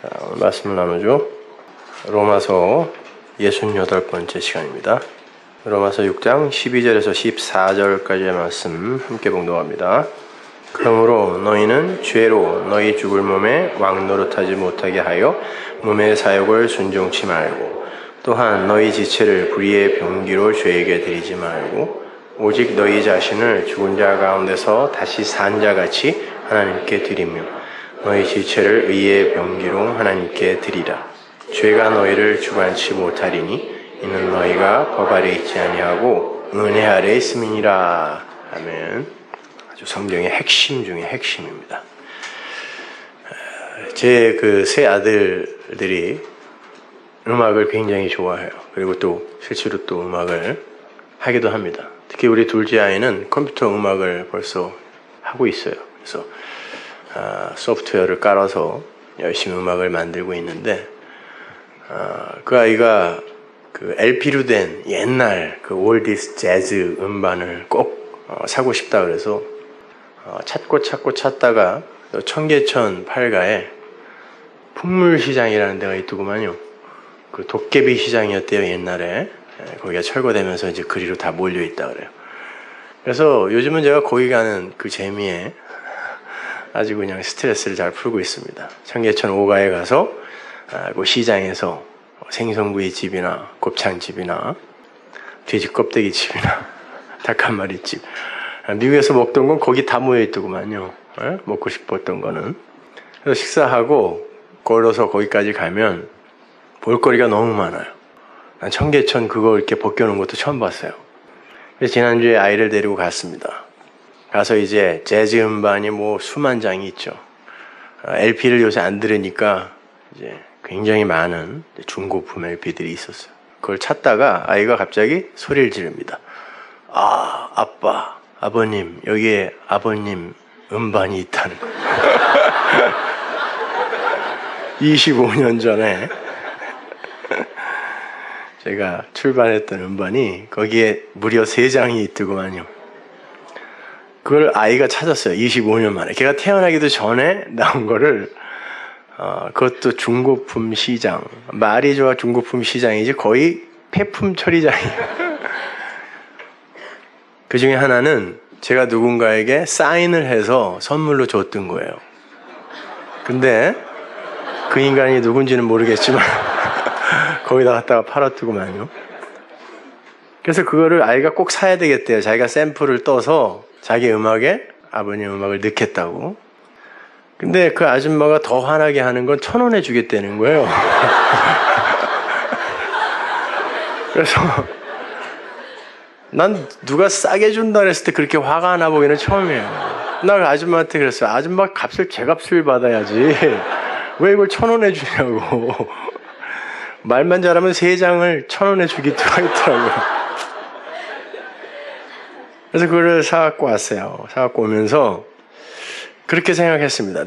오늘 말씀을 나누죠. 로마서 68번째 시간입니다. 로마서 6장 12절에서 14절까지의 말씀 함께 봉독합니다. 그러므로 너희는 죄로 너희 죽을 몸에 왕노릇하지 못하게 하여 몸의 사욕을 순종치 말고, 또한 너희 지체를 불의의 병기로 죄에게 드리지 말고, 오직 너희 자신을 죽은 자 가운데서 다시 산 자같이 하나님께 드리며 너희 지체를 의의 병기로 하나님께 드리라. 죄가 너희를 주관치 못하리니 이는 너희가 법 아래 있지 아니하고 은혜 아래 있음이니라. 아멘. 아주 성경의 핵심 중에 핵심입니다. 제 그 세 아들들이 음악을 굉장히 좋아해요. 그리고 또 실제로 또 음악을 하기도 합니다. 특히 우리 둘째 아이는 컴퓨터 음악을 벌써 하고 있어요. 그래서 소프트웨어를 깔아서 열심히 음악을 만들고 있는데, 그 아이가 그 LP로 된 옛날 그 올디스 재즈 음반을 꼭 사고 싶다 그래서 찾고 찾다가 청계천 8가에 풍물시장이라는 데가 있더구만요. 그 도깨비 시장이었대요, 옛날에. 거기가 철거되면서 이제 그리로 다 몰려있다 그래요. 그래서 요즘은 제가 거기 가는 그 재미에 아주 그냥 스트레스를 잘 풀고 있습니다. 청계천 5가에 가서 그 시장에서 생선구이 집이나 곱창집이나 돼지 껍데기 집이나 닭 한 마리 집, 미국에서 먹던 건 거기 다 모여있더구만요. 먹고 싶었던 거는. 그래서 식사하고 걸어서 거기까지 가면 볼거리가 너무 많아요. 난 청계천 그거 이렇게 벗겨놓은 것도 처음 봤어요. 그래서 지난주에 아이를 데리고 갔습니다. 가서 이제 재즈 음반이 뭐 수만 장이 있죠. LP를 요새 안 들으니까 이제 굉장히 많은 중고품 LP들이 있었어요. 그걸 찾다가 아이가 갑자기 소리를 지릅니다. 아빠, 아버님, 여기에 아버님 음반이 있다는 거예요. 25년 전에 제가 출版했던 음반이 거기에 무려 3장이 있더구만요. 그걸 아이가 찾았어요. 25년 만에. 걔가 태어나기도 전에 나온 거를, 그것도 중고품 시장. 말이 좋아 중고품 시장이지 거의 폐품 처리장이에요. 그 중에 하나는 제가 누군가에게 사인을 해서 선물로 줬던 거예요. 근데 그 인간이 누군지는 모르겠지만 거기다 갖다가 팔았더구만요. 그래서 그거를 아이가 꼭 사야 되겠대요. 자기가 샘플을 떠서 자기 음악에 아버님 음악을 넣겠다고. 근데 그 아줌마가 더 화나게 하는 건 1,000원에 주겠다는 거예요. 그래서 난 누가 싸게 준다 그랬을 때 그렇게 화가 나 보기는 처음이에요. 나 그 아줌마한테 그랬어요. 아줌마 제 값을 받아야지. 왜 이걸 1,000원에 주냐고. 말만 잘하면 3장을 1,000원에 주기도 하겠더라고요. 그래서 그걸 사갖고 왔어요. 사갖고 오면서 그렇게 생각했습니다.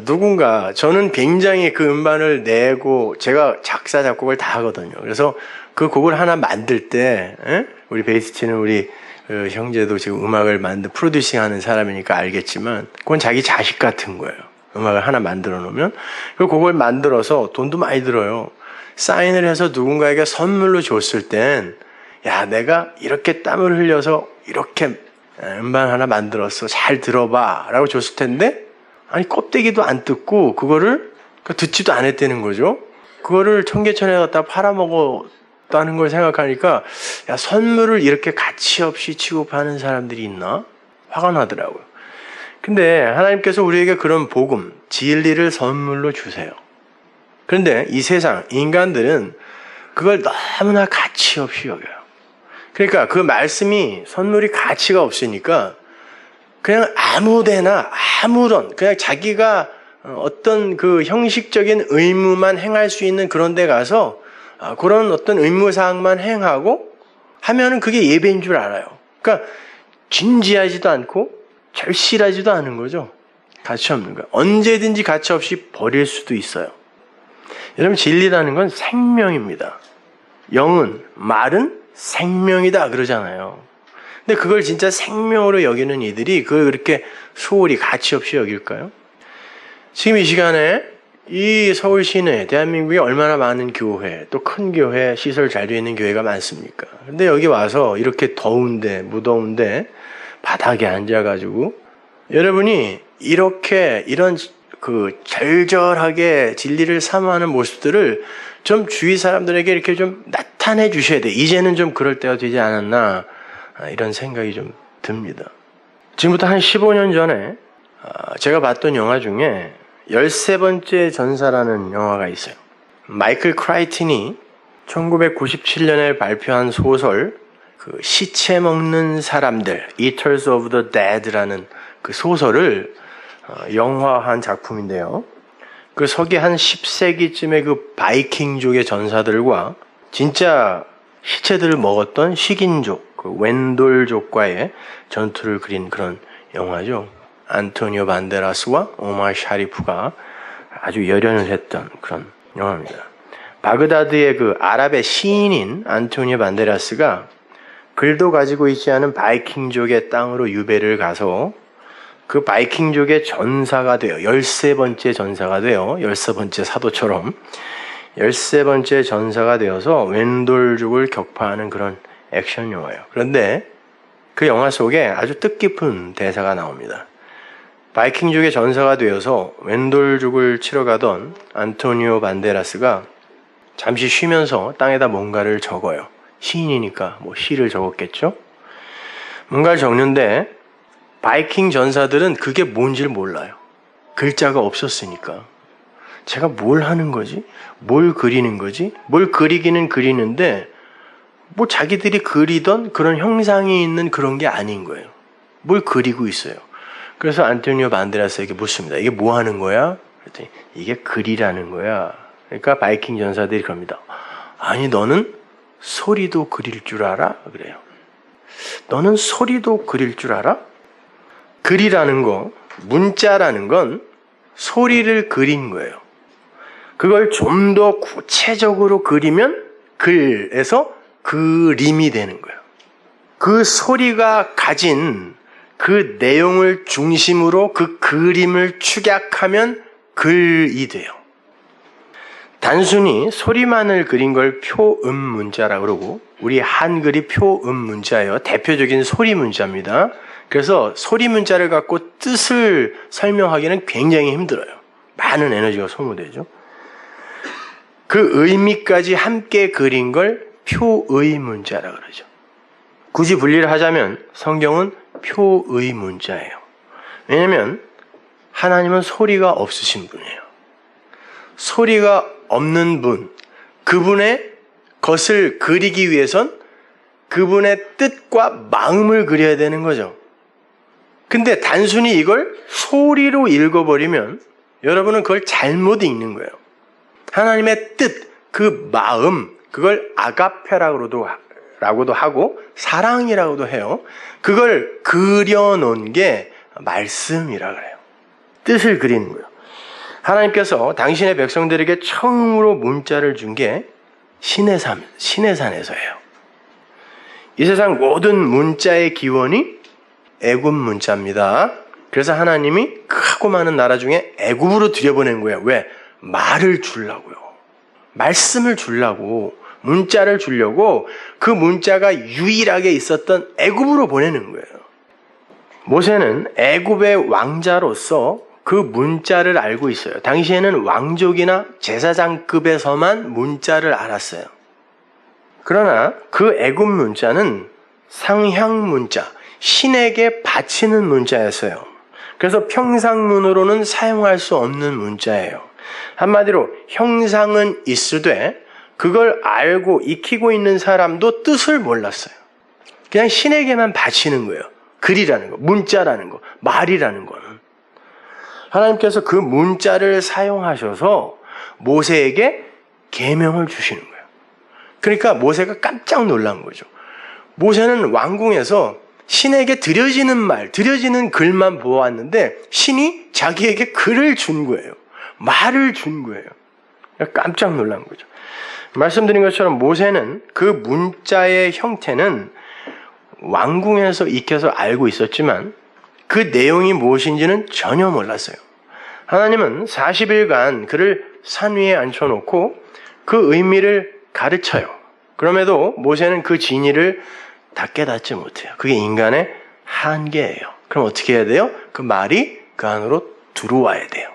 저는 굉장히 그 음반을 내고 제가 작사, 작곡을 다 하거든요. 그래서 그 곡을 하나 만들 때, 우리 베이스 치는 우리 형제도 지금 음악을 프로듀싱 하는 사람이니까 알겠지만, 그건 자기 자식 같은 거예요. 음악을 하나 만들어 놓으면. 그 곡을 만들어서 돈도 많이 들어요. 사인을 해서 누군가에게 선물로 줬을 땐, 야, 내가 이렇게 땀을 흘려서 이렇게 음반 하나 만들었어. 잘 들어봐. 라고 줬을 텐데, 아니, 껍데기도 안 뜯고, 그거를 듣지도 않았다는 거죠. 그거를 청계천에 갖다 팔아먹었다는 걸 생각하니까, 야, 선물을 이렇게 가치 없이 취급하는 사람들이 있나? 화가 나더라고요. 근데 하나님께서 우리에게 그런 복음, 진리를 선물로 주세요. 그런데 이 세상, 인간들은 그걸 너무나 가치 없이 여겨요. 그러니까 그 말씀이 선물이 가치가 없으니까 그냥 아무데나 아무런 그냥 자기가 어떤 그 형식적인 의무만 행할 수 있는 그런 데 가서 그런 어떤 의무사항만 행하고 하면은 그게 예배인 줄 알아요. 그러니까 진지하지도 않고 절실하지도 않은 거죠. 가치 없는 거예요. 언제든지 가치 없이 버릴 수도 있어요. 여러분, 진리라는 건 생명입니다. 영은, 말은 생명이다 그러잖아요. 근데 그걸 진짜 생명으로 여기는 이들이 그걸 그렇게 소홀히 가치 없이 여길까요? 지금 이 시간에 이 서울 시내, 대한민국에 얼마나 많은 교회, 또 큰 교회, 시설 잘 되어 있는 교회가 많습니까? 근데 여기 와서 이렇게 더운데, 무더운데, 바닥에 앉아가지고, 여러분이 이런 절절하게 진리를 사모하는 모습들을 좀 주위 사람들에게 이렇게 좀 나타내 주셔야 돼. 이제는 좀 그럴 때가 되지 않았나, 이런 생각이 좀 듭니다. 지금부터 한 15년 전에 제가 봤던 영화 중에 13번째 전사라는 영화가 있어요. 마이클 크라이튼이 1997년에 발표한 소설 시체 먹는 사람들, Eaters of the Dead라는 그 소설을 영화한 작품인데요. 그 서기 한 10세기쯤에 그 바이킹족의 전사들과 진짜 시체들을 먹었던 식인족, 그 웬돌족과의 전투를 그린 그런 영화죠. 안토니오 반데라스와 오마르 샤리프가 아주 열연을 했던 그런 영화입니다. 바그다드의 그 아랍의 시인인 안토니오 반데라스가 글도 가지고 있지 않은 바이킹족의 땅으로 유배를 가서 그 바이킹족의 전사가 돼요. 13번째 전사가 돼요. 13번째 사도처럼 13번째 전사가 되어서 웬돌족을 격파하는 그런 액션 영화예요. 그런데 그 영화 속에 아주 뜻깊은 대사가 나옵니다. 바이킹족의 전사가 되어서 웬돌족을 치러 가던 안토니오 반데라스가 잠시 쉬면서 땅에다 뭔가를 적어요. 시인이니까 뭐 시를 적었겠죠? 뭔가를 적는데 바이킹 전사들은 그게 뭔지를 몰라요. 글자가 없었으니까. 제가 뭘 하는 거지? 뭘 그리는 거지? 뭘 그리기는 그리는데 뭐 자기들이 그리던 그런 형상이 있는 그런 게 아닌 거예요. 뭘 그리고 있어요. 그래서 안토니오 반데라스에게 묻습니다. 이게 뭐 하는 거야? 그랬더니 이게 글이라는 거야. 그러니까 바이킹 전사들이 그럽니다. 아니 너는 소리도 그릴 줄 알아? 그래요. 너는 소리도 그릴 줄 알아? 글이라는 거, 문자라는 건 소리를 그린 거예요. 그걸 좀 더 구체적으로 그리면 글에서 그림이 되는 거예요. 그 소리가 가진 그 내용을 중심으로 그 그림을 축약하면 글이 돼요. 단순히 소리만을 그린 걸 표음 문자라고 그러고 우리 한글이 표음 문자예요. 대표적인 소리 문자입니다. 그래서 소리 문자를 갖고 뜻을 설명하기는 굉장히 힘들어요. 많은 에너지가 소모되죠. 그 의미까지 함께 그린 걸 표의 문자라고 그러죠. 굳이 분리를 하자면 성경은 표의 문자예요. 왜냐하면 하나님은 소리가 없으신 분이에요. 소리가 없는 분, 그분의 것을 그리기 위해선 그분의 뜻과 마음을 그려야 되는 거죠. 근데 단순히 이걸 소리로 읽어버리면 여러분은 그걸 잘못 읽는 거예요. 하나님의 뜻, 그 마음, 그걸 아가페라고도 하고 사랑이라고도 해요. 그걸 그려놓은 게 말씀이라 그래요. 뜻을 그리는 거예요. 하나님께서 당신의 백성들에게 처음으로 문자를 준 게 시내산에서예요. 이 세상 모든 문자의 기원이 애굽 문자입니다. 그래서 하나님이 크고 많은 나라 중에 애굽으로 들여보낸 거예요. 왜? 말을 주려고요. 말씀을 주려고, 문자를 주려고 그 문자가 유일하게 있었던 애굽으로 보내는 거예요. 모세는 애굽의 왕자로서 그 문자를 알고 있어요. 당시에는 왕족이나 제사장급에서만 문자를 알았어요. 그러나 그 애굽 문자는 상향 문자, 신에게 바치는 문자였어요. 그래서 평상문으로는 사용할 수 없는 문자예요. 한마디로 형상은 있으되 그걸 알고 익히고 있는 사람도 뜻을 몰랐어요. 그냥 신에게만 바치는 거예요. 글이라는 거, 문자라는 거, 말이라는 거는. 하나님께서 그 문자를 사용하셔서 모세에게 계명을 주시는 거예요. 그러니까 모세가 깜짝 놀란 거죠. 모세는 왕궁에서 신에게 드려지는 말, 드려지는 글만 보았는데 신이 자기에게 글을 준 거예요. 말을 준 거예요. 깜짝 놀란 거죠. 말씀드린 것처럼 모세는 그 문자의 형태는 왕궁에서 익혀서 알고 있었지만 그 내용이 무엇인지는 전혀 몰랐어요. 하나님은 40일간 그를 산 위에 앉혀놓고 그 의미를 가르쳐요. 그럼에도 모세는 그 진리를 다 깨닫지 못해요. 그게 인간의 한계예요. 그럼 어떻게 해야 돼요? 그 말이 그 안으로 들어와야 돼요.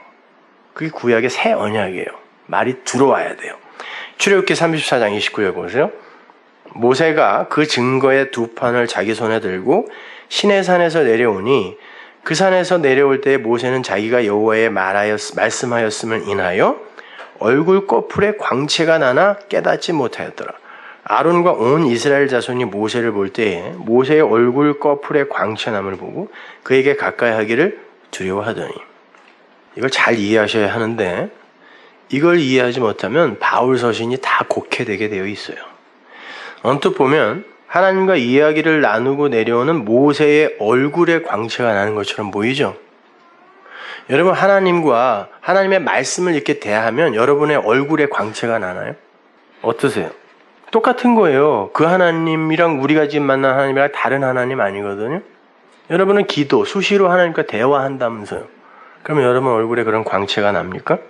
그게 구약의 새 언약이에요. 말이 들어와야 돼요. 출애굽기 34장 29절 보세요. 모세가 그 증거의 두 판을 자기 손에 들고 시내산에서 내려오니 그 산에서 내려올 때 모세는 자기가 여호와의 말씀하였음을 인하여 얼굴 꺼풀에 광채가 나나 깨닫지 못하였더라. 아론과 온 이스라엘 자손이 모세를 볼 때에 모세의 얼굴 꺼풀에 광채남을 보고 그에게 가까이 하기를 두려워하더니. 이걸 잘 이해하셔야 하는데 이걸 이해하지 못하면 바울 서신이 다 곡해되게 되어 있어요. 언뜻 보면 하나님과 이야기를 나누고 내려오는 모세의 얼굴에 광채가 나는 것처럼 보이죠? 여러분, 하나님과 하나님의 말씀을 이렇게 대하면 여러분의 얼굴에 광채가 나나요? 어떠세요? 똑같은 거예요. 그 하나님이랑 우리가 지금 만난 하나님이랑 다른 하나님 아니거든요. 여러분은 기도, 수시로 하나님과 대화한다면서요. 그러면 여러분 얼굴에 그런 광채가 납니까?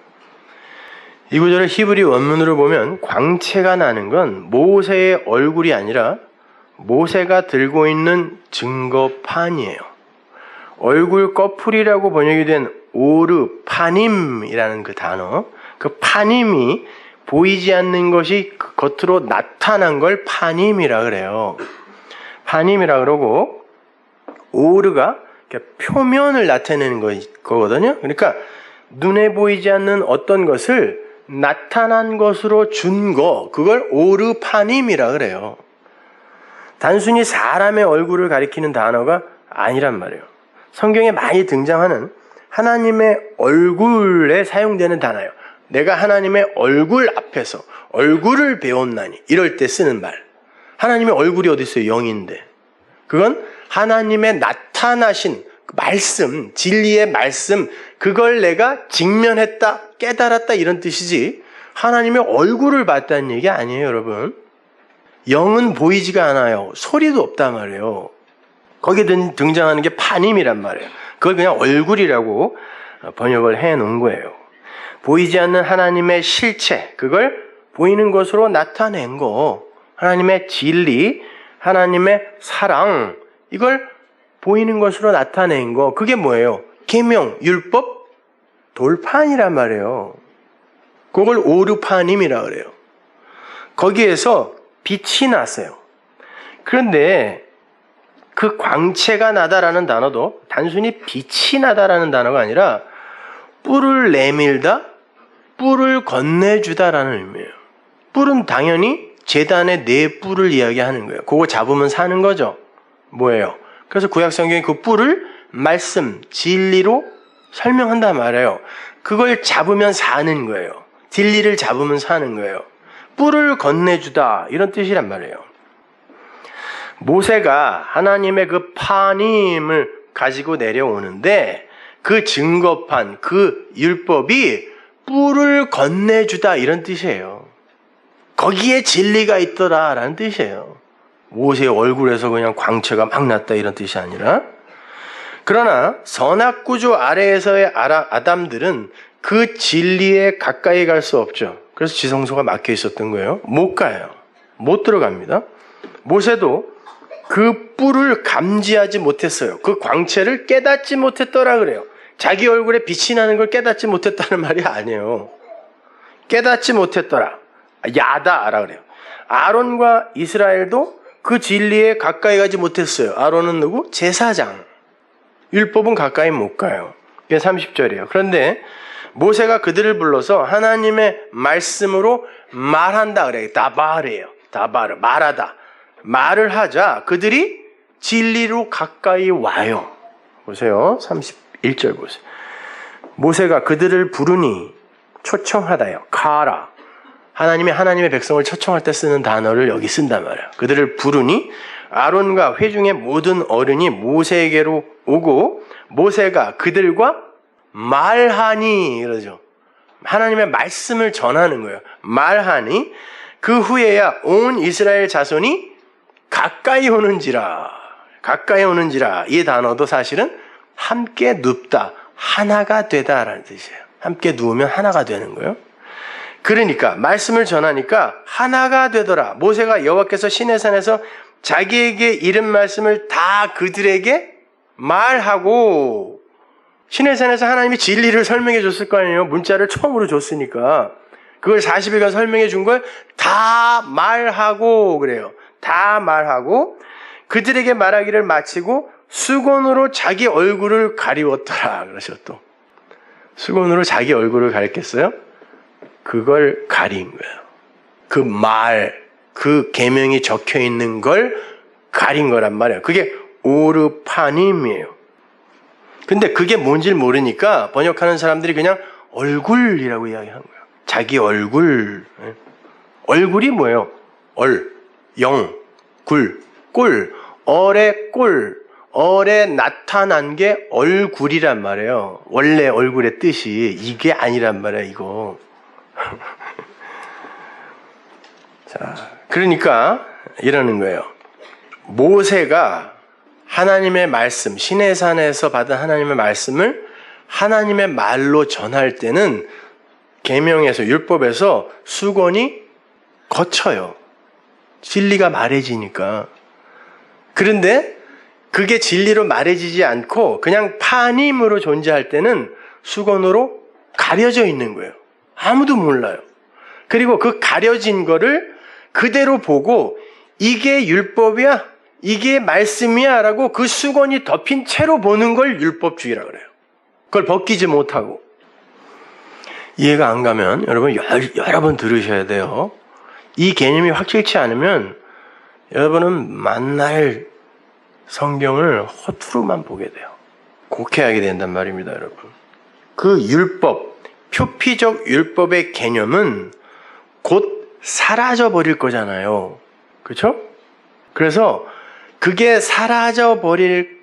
이 구절을 히브리 원문으로 보면 광채가 나는 건 모세의 얼굴이 아니라 모세가 들고 있는 증거판이에요. 얼굴 꺼풀이라고 번역이 된 오르파님이라는 그 단어, 그 파님이 보이지 않는 것이 겉으로 나타난 걸 파님이라 그래요. 파님이라 그러고 오르가 표면을 나타내는 거거든요. 그러니까 눈에 보이지 않는 어떤 것을 나타난 것으로 준 거, 그걸 오르파님이라 그래요. 단순히 사람의 얼굴을 가리키는 단어가 아니란 말이에요. 성경에 많이 등장하는 하나님의 얼굴에 사용되는 단어예요. 내가 하나님의 얼굴 앞에서 얼굴을 배웠나니 이럴 때 쓰는 말. 하나님의 얼굴이 어디 있어요? 영인데. 그건 하나님의 나타나신 말씀, 진리의 말씀, 그걸 내가 직면했다, 깨달았다 이런 뜻이지 하나님의 얼굴을 봤다는 얘기 아니에요, 여러분. 영은 보이지가 않아요. 소리도 없단 말이에요. 거기에 등장하는 게 파님이란 말이에요. 그걸 그냥 얼굴이라고 번역을 해놓은 거예요. 보이지 않는 하나님의 실체, 그걸 보이는 것으로 나타낸 거, 하나님의 진리, 하나님의 사랑, 이걸 보이는 것으로 나타낸 거, 그게 뭐예요? 계명, 율법, 돌판이란 말이에요. 그걸 오르파님이라 그래요. 거기에서 빛이 났어요. 그런데 그 광채가 나다라는 단어도 단순히 빛이 나다라는 단어가 아니라 뿔을 내밀다, 뿔을 건네주다라는 의미예요. 뿔은 당연히 제단의 네 뿔을 이야기하는 거예요. 그거 잡으면 사는 거죠. 뭐예요? 그래서 구약 성경이 그 뿔을 말씀, 진리로 설명한단 말이에요. 그걸 잡으면 사는 거예요. 진리를 잡으면 사는 거예요. 뿔을 건네주다 이런 뜻이란 말이에요. 모세가 하나님의 그 파님을 가지고 내려오는데 그 증거판, 그 율법이 뿔을 건네주다 이런 뜻이에요. 거기에 진리가 있더라라는 뜻이에요. 모세의 얼굴에서 그냥 광채가 막 났다 이런 뜻이 아니라. 그러나 선악구조 아래에서의 아담들은 그 진리에 가까이 갈 수 없죠. 그래서 지성소가 막혀 있었던 거예요. 못 가요. 못 들어갑니다. 모세도 그 뿔을 감지하지 못했어요. 그 광채를 깨닫지 못했더라 그래요. 자기 얼굴에 빛이 나는 걸 깨닫지 못했다는 말이 아니에요. 깨닫지 못했더라. 야다라 그래요. 아론과 이스라엘도 그 진리에 가까이 가지 못했어요. 아론은 누구? 제사장. 율법은 가까이 못 가요. 이게 30절이에요. 그런데 모세가 그들을 불러서 하나님의 말씀으로 말한다 그래요. 다바르예요. 다바르. 말하다. 말을 하자 그들이 진리로 가까이 와요. 보세요. 31절 보세요. 모세가 그들을 부르니 초청하다요. 가라. 하나님의 백성을 초청할 때 쓰는 단어를 여기 쓴단 말이에요. 그들을 부르니 아론과 회중의 모든 어른이 모세에게로 오고 모세가 그들과 말하니 이러죠. 하나님의 말씀을 전하는 거예요. 말하니 그 후에야 온 이스라엘 자손이 가까이 오는지라. 가까이 오는지라. 이 단어도 사실은 함께 눕다, 하나가 되다라는 뜻이에요. 함께 누우면 하나가 되는 거예요. 그러니까 말씀을 전하니까 하나가 되더라. 모세가 여호와께서 시내산에서 자기에게 이른 말씀을 다 그들에게 말하고, 시내산에서 하나님이 진리를 설명해 줬을 거 아니에요. 문자를 처음으로 줬으니까 그걸 40일간 설명해 준 걸 다 말하고 그래요. 다 말하고 그들에게 말하기를 마치고 수건으로 자기 얼굴을 가리웠더라. 그러죠. 또 수건으로 자기 얼굴을 가렸겠어요? 그걸 가린 거예요. 그 말, 그 계명이 적혀 있는 걸 가린 거란 말이에요. 그게 오르파님이에요. 근데 그게 뭔지 모르니까 번역하는 사람들이 그냥 얼굴이라고 이야기한 거예요. 자기 얼굴. 얼굴이 뭐예요? 얼, 영, 굴, 꼴, 얼의 꼴, 얼에 나타난 게 얼굴이란 말이에요. 원래 얼굴의 뜻이 이게 아니란 말이에요, 이거. 자, 그러니까 이러는 거예요. 모세가 하나님의 말씀, 시내산에서 받은 하나님의 말씀을 하나님의 말로 전할 때는 계명에서, 율법에서 수건이 거쳐요. 진리가 말해지니까. 그런데 그게 진리로 말해지지 않고 그냥 파님으로 존재할 때는 수건으로 가려져 있는 거예요. 아무도 몰라요. 그리고 그 가려진 거를 그대로 보고 이게 율법이야, 이게 말씀이야 라고 그 수건이 덮인 채로 보는 걸 율법주의라고 그래요. 그걸 벗기지 못하고. 이해가 안 가면 여러분 여러 번 들으셔야 돼요. 이 개념이 확실치 않으면 여러분은 만날 성경을 허투루만 보게 돼요. 곡해하게 된단 말입니다, 여러분. 그 율법, 표피적 율법의 개념은 곧 사라져 버릴 거잖아요. 그렇죠? 그래서 그게 사라져 버릴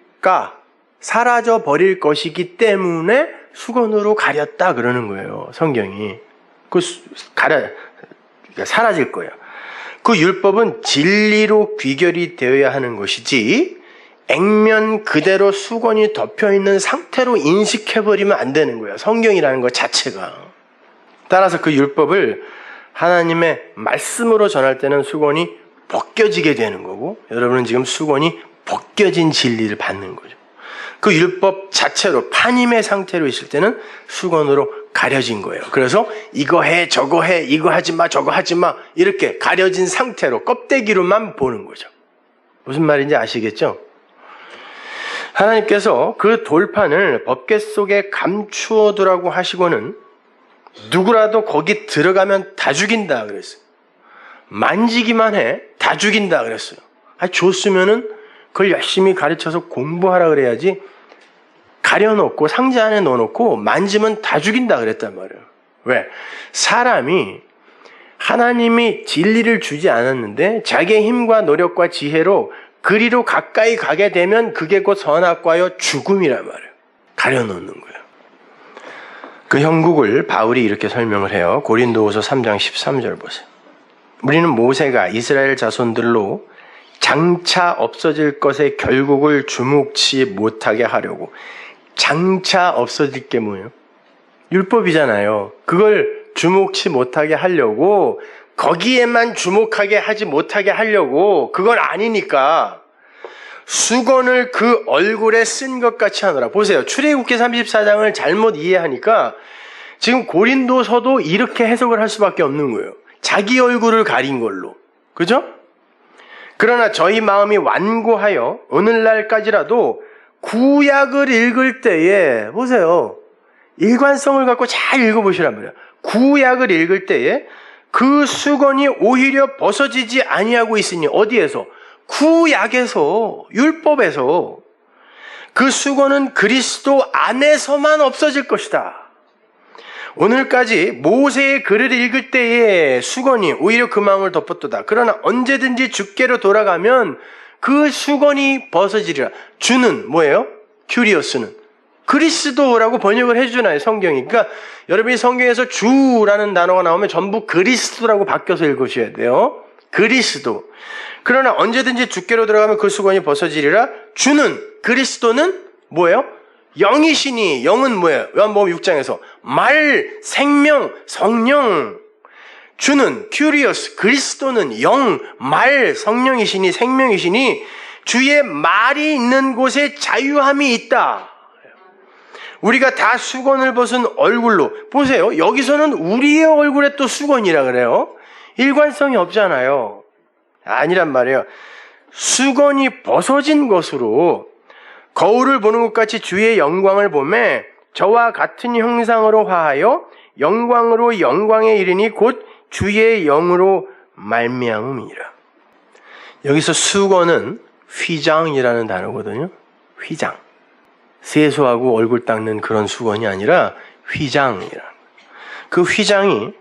것이기 때문에 수건으로 가렸다 그러는 거예요, 성경이. 사라질 거예요. 그 율법은 진리로 귀결이 되어야 하는 것이지 액면 그대로 수건이 덮여있는 상태로 인식해버리면 안 되는 거예요, 성경이라는 것 자체가. 따라서 그 율법을 하나님의 말씀으로 전할 때는 수건이 벗겨지게 되는 거고, 여러분은 지금 수건이 벗겨진 진리를 받는 거죠. 그 율법 자체로 파님의 상태로 있을 때는 수건으로 가려진 거예요. 그래서 이거 해, 저거 해, 이거 하지 마, 저거 하지 마, 이렇게 가려진 상태로 껍데기로만 보는 거죠. 무슨 말인지 아시겠죠? 하나님께서 그 돌판을 법궤 속에 감추어 두라고 하시고는 누구라도 거기 들어가면 다 죽인다 그랬어요. 만지기만 해, 다 죽인다 그랬어요. 줬으면은 그걸 열심히 가르쳐서 공부하라 그래야지, 가려놓고 상자 안에 넣어놓고 만지면 다 죽인다 그랬단 말이에요. 왜? 사람이 하나님이 진리를 주지 않았는데 자기의 힘과 노력과 지혜로 그리로 가까이 가게 되면 그게 곧 선악과여 죽음이란 말이에요. 가려놓는 거예요. 그 형국을 바울이 이렇게 설명을 해요. 고린도후서 3장 13절 보세요. 우리는 모세가 이스라엘 자손들로 장차 없어질 것의 결국을 주목치 못하게 하려고. 장차 없어질 게 뭐예요? 율법이잖아요. 그걸 주목치 못하게 하려고, 거기에만 주목하게 하지 못하게 하려고, 그건 아니니까 수건을 그 얼굴에 쓴 것 같이 하노라. 보세요. 출애굽기 34장을 잘못 이해하니까 지금 고린도서도 이렇게 해석을 할 수밖에 없는 거예요. 자기 얼굴을 가린 걸로. 그죠? 그러나 저희 마음이 완고하여 오늘날까지라도 구약을 읽을 때에, 보세요, 일관성을 갖고 잘 읽어보시란 말이에요. 구약을 읽을 때에 그 수건이 오히려 벗어지지 아니하고 있으니, 어디에서? 구약에서, 율법에서. 그 수건은 그리스도 안에서만 없어질 것이다. 오늘까지 모세의 글을 읽을 때에 수건이 오히려 그 마음을 덮었도다. 그러나 언제든지 주께로 돌아가면 그 수건이 벗어지리라. 주는 뭐예요? 큐리오스는 그리스도라고 번역을 해주잖아요, 성경이. 그러니까 여러분이 성경에서 주라는 단어가 나오면 전부 그리스도라고 바뀌어서 읽으셔야 돼요. 그리스도. 그러나 언제든지 주께로 들어가면 그 수건이 벗어지리라. 주는, 그리스도는 뭐예요? 영이시니, 영은 뭐예요? 요한복음 6장에서 말, 생명, 성령. 주는 큐리오스, 그리스도는 영, 말, 성령이시니 생명이시니 주의 말이 있는 곳에 자유함이 있다. 우리가 다 수건을 벗은 얼굴로, 보세요. 여기서는 우리의 얼굴에 또 수건이라 그래요. 일관성이 없잖아요. 아니란 말이에요. 수건이 벗어진 것으로 거울을 보는 것 같이 주의 영광을 보매 저와 같은 형상으로 화하여 영광으로 영광에 이르니 곧 주의 영으로 말미암음이라. 여기서 수건은 휘장이라는 단어거든요. 휘장. 세수하고 얼굴 닦는 그런 수건이 아니라 휘장이라. 그 휘장이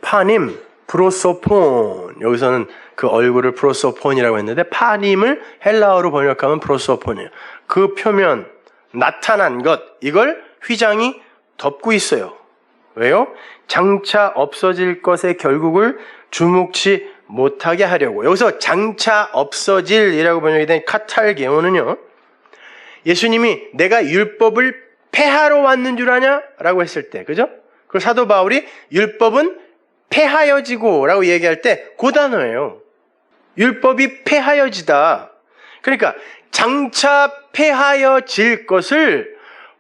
파님, 프로소폰. 여기서는 그 얼굴을 프로소폰이라고 했는데 파님을 헬라어로 번역하면 프로소폰이에요. 그 표면, 나타난 것, 이걸 휘장이 덮고 있어요. 왜요? 장차 없어질 것의 결국을 주목치 못하게 하려고. 여기서 장차 없어질이라고 번역이 된 카탈게오는요, 예수님이 내가 율법을 폐하러 왔는 줄 아냐? 라고 했을 때, 그죠? 그 사도 바울이 율법은 폐하여지고 라고 얘기할 때 그 단어예요. 율법이 폐하여지다. 그러니까 장차 폐하여질 것을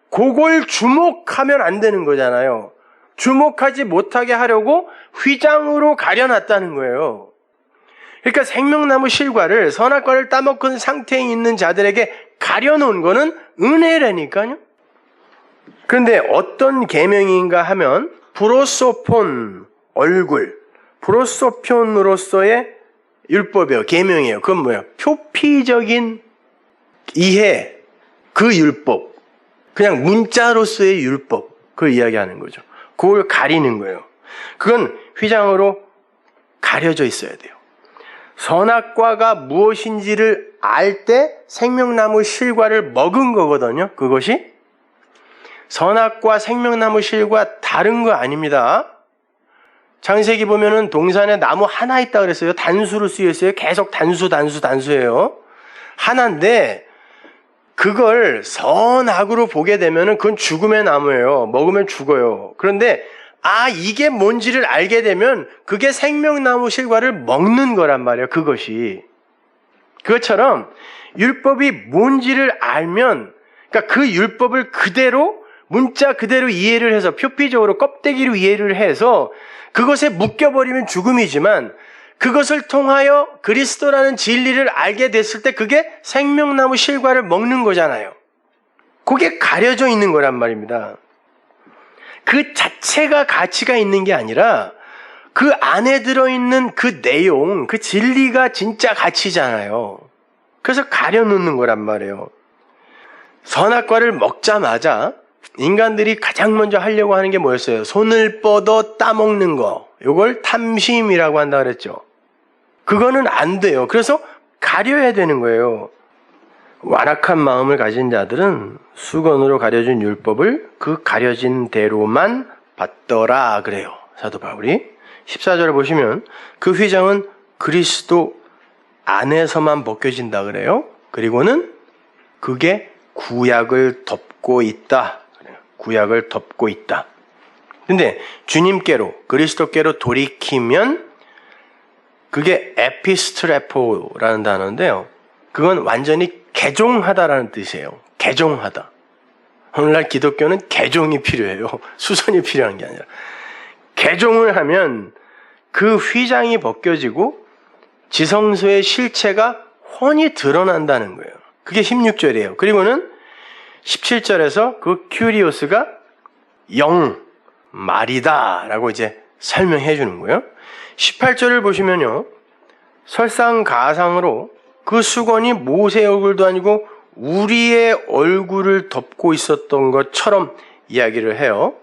그걸 주목하면 안 되는 거잖아요. 주목하지 못하게 하려고 휘장으로 가려놨다는 거예요. 그러니까 생명나무 실과를 선악과를 따먹은 상태에 있는 자들에게 가려놓은 거는 은혜라니까요. 그런데 어떤 계명인가 하면 프로소폰, 얼굴, 프로소폰으로서의 율법이에요. 계명이에요. 그건 뭐예요? 표피적인 이해, 그 율법. 그냥 문자로서의 율법. 그걸 이야기하는 거죠. 그걸 가리는 거예요. 그건 휘장으로 가려져 있어야 돼요. 선악과가 무엇인지를 알 때 생명나무 실과를 먹은 거거든요. 그것이 선악과 생명나무 실과 다른 거 아닙니다. 창세기 보면은 동산에 나무 하나 있다 그랬어요. 단수로 쓰여 있어요. 계속 단수예요. 하나인데 그걸 선악으로 보게 되면은 그건 죽음의 나무예요. 먹으면 죽어요. 그런데 이게 뭔지를 알게 되면 그게 생명나무 실과를 먹는 거란 말이에요. 그것이. 그것처럼 율법이 뭔지를 알면, 그러니까 그 율법을 그대로 문자 그대로 이해를 해서 표피적으로 껍데기로 이해를 해서 그것에 묶여버리면 죽음이지만 그것을 통하여 그리스도라는 진리를 알게 됐을 때 그게 생명나무 실과를 먹는 거잖아요. 그게 가려져 있는 거란 말입니다. 그 자체가 가치가 있는 게 아니라 그 안에 들어있는 그 내용, 그 진리가 진짜 가치잖아요. 그래서 가려놓는 거란 말이에요. 선악과를 먹자마자 인간들이 가장 먼저 하려고 하는 게 뭐였어요? 손을 뻗어 따먹는 거. 이걸 탐심이라고 한다 그랬죠. 그거는 안 돼요. 그래서 가려야 되는 거예요. 완악한 마음을 가진 자들은 수건으로 가려진 율법을 그 가려진 대로만 받더라 그래요. 사도 바울이. 14절을 보시면 그 휘장은 그리스도 안에서만 벗겨진다 그래요. 그리고는 그게 구약을 덮고 있다. 구약을 덮고 있다. 근데 주님께로, 그리스도께로 돌이키면 그게 에피스트레포라는 단어인데요. 그건 완전히 개종하다라는 뜻이에요. 개종하다. 오늘날 기독교는 개종이 필요해요. 수선이 필요한 게 아니라. 개종을 하면 그 휘장이 벗겨지고 지성소의 실체가 훤히 드러난다는 거예요. 그게 16절이에요. 그리고는 17절에서 그 큐리오스가 영, 말이다 라고 이제 설명해 주는 거예요. 18절을 보시면요. 설상가상으로 그 수건이 모세의 얼굴도 아니고 우리의 얼굴을 덮고 있었던 것처럼 이야기를 해요.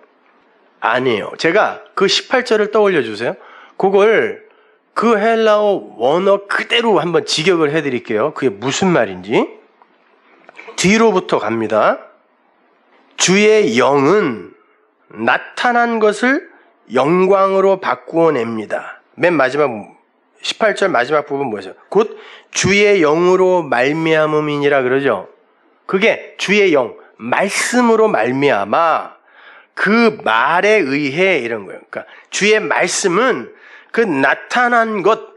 아니에요. 제가 그 18절을 떠올려 주세요. 그걸 그 헬라어 원어 그대로 한번 직역을 해드릴게요. 그게 무슨 말인지. 뒤로부터 갑니다. 주의 영은 나타난 것을 영광으로 바꾸어 냅니다. 맨 마지막 18절 마지막 부분 뭐죠? 곧 주의 영으로 말미암음이니라 그러죠. 그게 주의 영, 말씀으로 말미암아 그 말에 의해 이런 거예요. 그러니까 주의 말씀은 그 나타난 것,